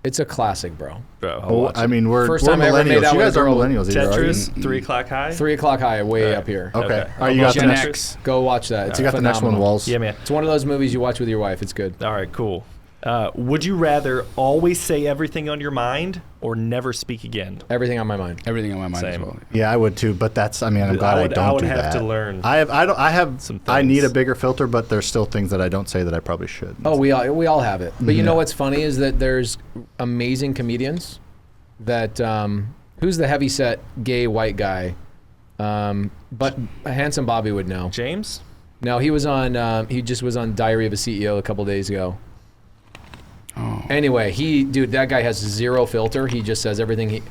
It's a classic, bro. Bro, I'll Oh, watch I it. mean, we're First we're time I ever made millennials. out You with guys a are girl. millennials, either, right? Tetris, 3 o'clock high. 3 O'Clock High, way Right. up here. Okay. Okay. All right, you got the Gen next. X. Go watch that. It's You got the next one, phenomenal. Walls. Yeah, man. It's one of those movies you watch with your wife. It's good. All right, cool. Would you rather always say everything on your mind or never speak again? Everything on my mind. Everything on my mind as Same. well. Yeah, I would too, but that's. I mean, I'm glad I I don't would do have that. to learn I have. some I need a things. bigger filter, but there's still things that I don't say that I probably should. Oh, we all have it. But you know what's funny is that there's amazing comedians that who's the heavyset gay white guy? But a handsome Bobby would know. James? No, he was on. He just was on Diary of a CEO a couple days ago. Oh. Anyway, that guy has zero filter. He just says everything.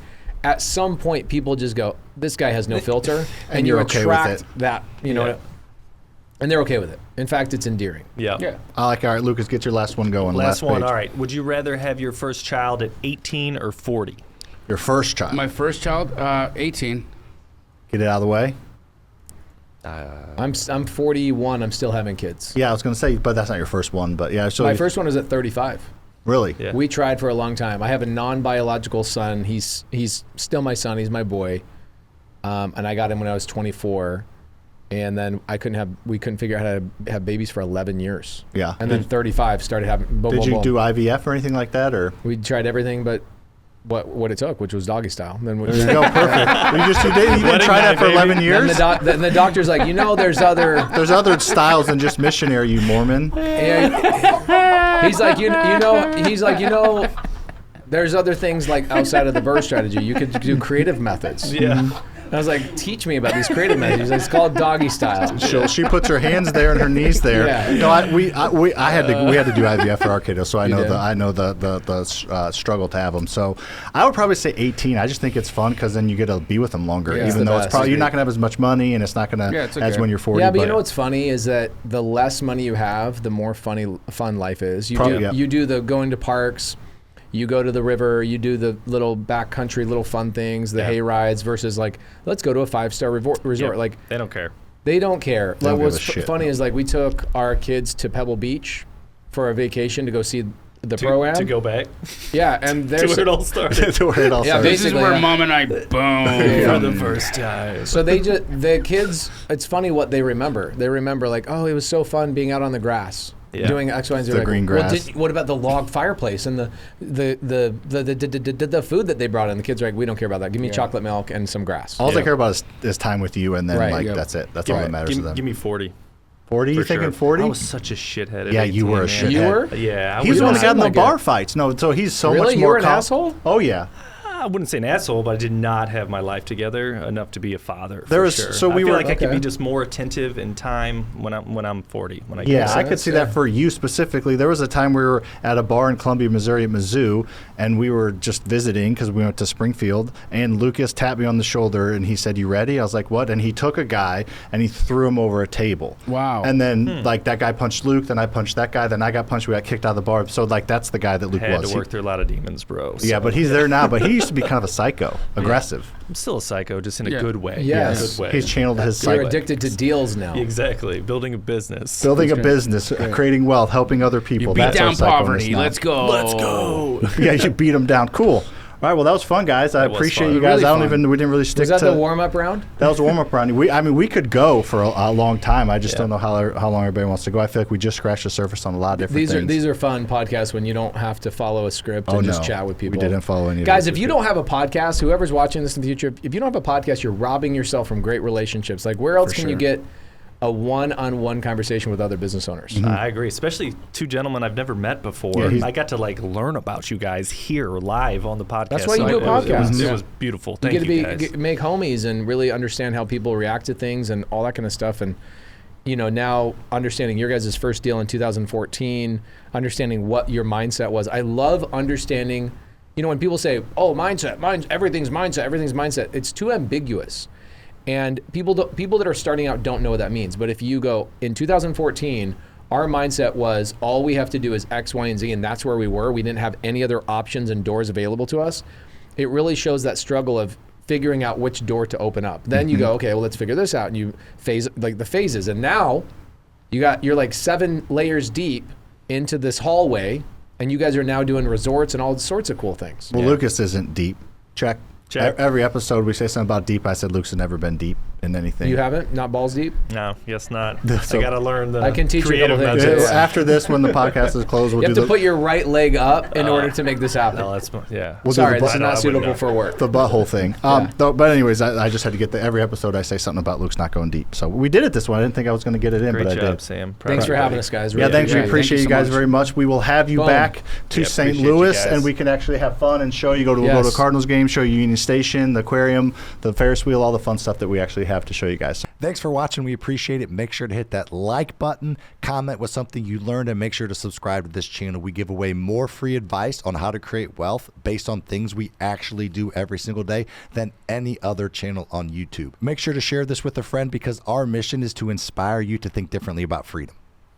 at some point people just go, this guy has no filter, and you you're okay with attract it. that, you know, and they're okay with it. In fact, it's endearing. Yeah. All right, Lucas, get your last one going. Last one. page. All right. Would you rather have your first child at 18 or 40? Your first child. My first child, 18. Get it out of the way. I'm 41. I'm still having kids. Yeah, I was going to say, but that's not your first one. But yeah, so My first one was at 35. really, Yeah. We tried for a long time. I have a non-biological son. He's still my son. He's my boy, and I got him when I was 24. And then we couldn't figure out how to have babies for 11 years. Yeah. And then 35 started having. Did you do IVF or anything like that, or? We tried everything, but what it took, which was doggy style. Then There you go, perfect. You didn't try that for 11 years. Then the doctor's like, there's other. There's other styles than just missionary, you Mormon. Yeah, he's like, there's other things like outside of the birth strategy. You could do creative methods. Yeah. I was like, teach me about these creative methods. He's like, it's called doggy style. She puts her hands there and her knees there. Yeah. No, we had to do IVF for our kiddos, so I know did? the struggle to have them. So I would probably say 18. I just think it's fun because then you get to be with them longer, Yeah, it's even the though it's best. probably you're not gonna have as much money and it's not gonna it's as okay. when you're 40. Yeah, but you know what's funny is that the less money you have, the more fun life is. You do the going to parks. You go to the river, you do the little backcountry, little fun things, the hay rides versus like, let's go to a 5-star resort. Yeah. Like They don't care. they don't care. They don't Like, give what's a shit. funny is like we took our kids to Pebble Beach for a vacation to go see the pro-am. To go back Yeah, and to there's where it all started. to where it all Yeah, started. This is Basically, where yeah. Mom and I boom. for the first time. so the kids, it's funny what they remember. They remember like, oh, it was so fun being out on the grass. Yeah. Doing X, Y, and Z. The Like, green well, grass. what about the log fireplace and the food that they brought in? The kids are like, we don't care about that. Give me chocolate milk and some grass. All they care about is time with you, and then Right. Yeah. that's it. That's all that matters to them. Give me 40. 40? You for thinking sure. 40? I was such a shithead at Yeah, 18, you were a man. shithead. You were? Yeah. I He's was the one that got in the like bar it. fights. No, so he's so Really? much You more. were an asshole? Oh yeah. I wouldn't say an asshole, but I did not have my life together enough to be a father. There for was- sure. so we I feel were- like I could okay. be just more attentive in time when I'm 40. When I get Yeah, So I could that's, see that for you specifically. There was a time we were at a bar in Columbia, Missouri at Mizzou, and we were just visiting because we went to Springfield, and Lucas tapped me on the shoulder, and he said, you ready? I was like, what? And he took a guy, and he threw him over a table. Wow. And then, like, that guy punched Luke, then I punched that guy, then I got punched, we got kicked out of the bar. So, like, that's the guy that Luke had was. to work through a lot of demons, bro. Yeah, so but he's there now, but he used to be kind of a psycho, aggressive. I'm still a psycho, just in a Yeah. good way. Yes. In a good way. He's channeled his You're psycho. addicted to deals now. Exactly. Building a business. Building a business, creating wealth, helping other You people. beat That's our down psychoness poverty. now. Let's go. Let's go. Yeah, you beat them down. Cool. All right, well, that was fun, guys. I That was appreciate fun. you guys. Really fun. We didn't really stick Was that to the warm-up round? That was a warm-up round. We could go for a long time. I just don't know how long everybody wants to go. I feel like we just scratched the surface on a lot of different things. These are fun podcasts when you don't have to follow a script and just chat with people. We didn't follow any of Guys, those if you scripts. don't have a podcast, whoever's watching this in the future, if you don't have a podcast, you're robbing yourself from great relationships. Like, where else can you sure. get a one-on-one conversation with other business owners? I agree, especially two gentlemen I've never met before. Yeah, I got to learn about you guys here live on the podcast. That's why you So do a it was- podcast. It was beautiful. You Thank get you, to guys. make homies and really understand how people react to things and all that kind of stuff. And now understanding your guys' first deal in 2014, understanding what your mindset was. I love understanding. When people say, "Oh, everything's mindset," it's too ambiguous. And people that are starting out don't know what that means. But if you go, in 2014, our mindset was all we have to do is X, Y, and Z, and that's where we were. We didn't have any other options and doors available to us. It really shows that struggle of figuring out which door to open up. Then you go, okay, well, let's figure this out. And you phase like the phases. And now you're like 7 layers deep into this hallway, and you guys are now doing resorts and all sorts of cool things. Well, Lucas isn't deep. Check. Check. Every episode we say something about deep. I said Lucas has never been deep in anything. You haven't? Not balls deep? No, yes not. So- I got to learn the I can teach you a creative couple things. methods. Yeah. After this, when the podcast is closed, we'll You do have to put your right leg up in order to make this happen. No, that's yeah. We'll do Sorry, the this is I not wouldn't suitable know. for work. the butthole thing. But anyways, I just had to get every episode I say something about Luke's not going deep. So we did it this one. I didn't think I was going to get it in, Great but job, I did. Sam. Proud Thanks of for you, having buddy. us, guys. Yeah, Really thanks. We appreciate it. appreciate you so guys much. very much. We will have you Boom. back to Yeah, St. appreciate you Louis, guys. and we can actually have fun and show you. We'll go to a Yes. Cardinals game, show you Union Station, the aquarium, the Ferris wheel, all the fun stuff that we actually have to show you guys. Thanks for watching. We appreciate it. Make sure to hit that like button, comment with something you learned, and make sure to subscribe to this channel. We give away more free advice on how to create wealth based on things we actually do every single day than any other channel on YouTube. Make sure to share this with a friend because our mission is to inspire you to think differently about freedom.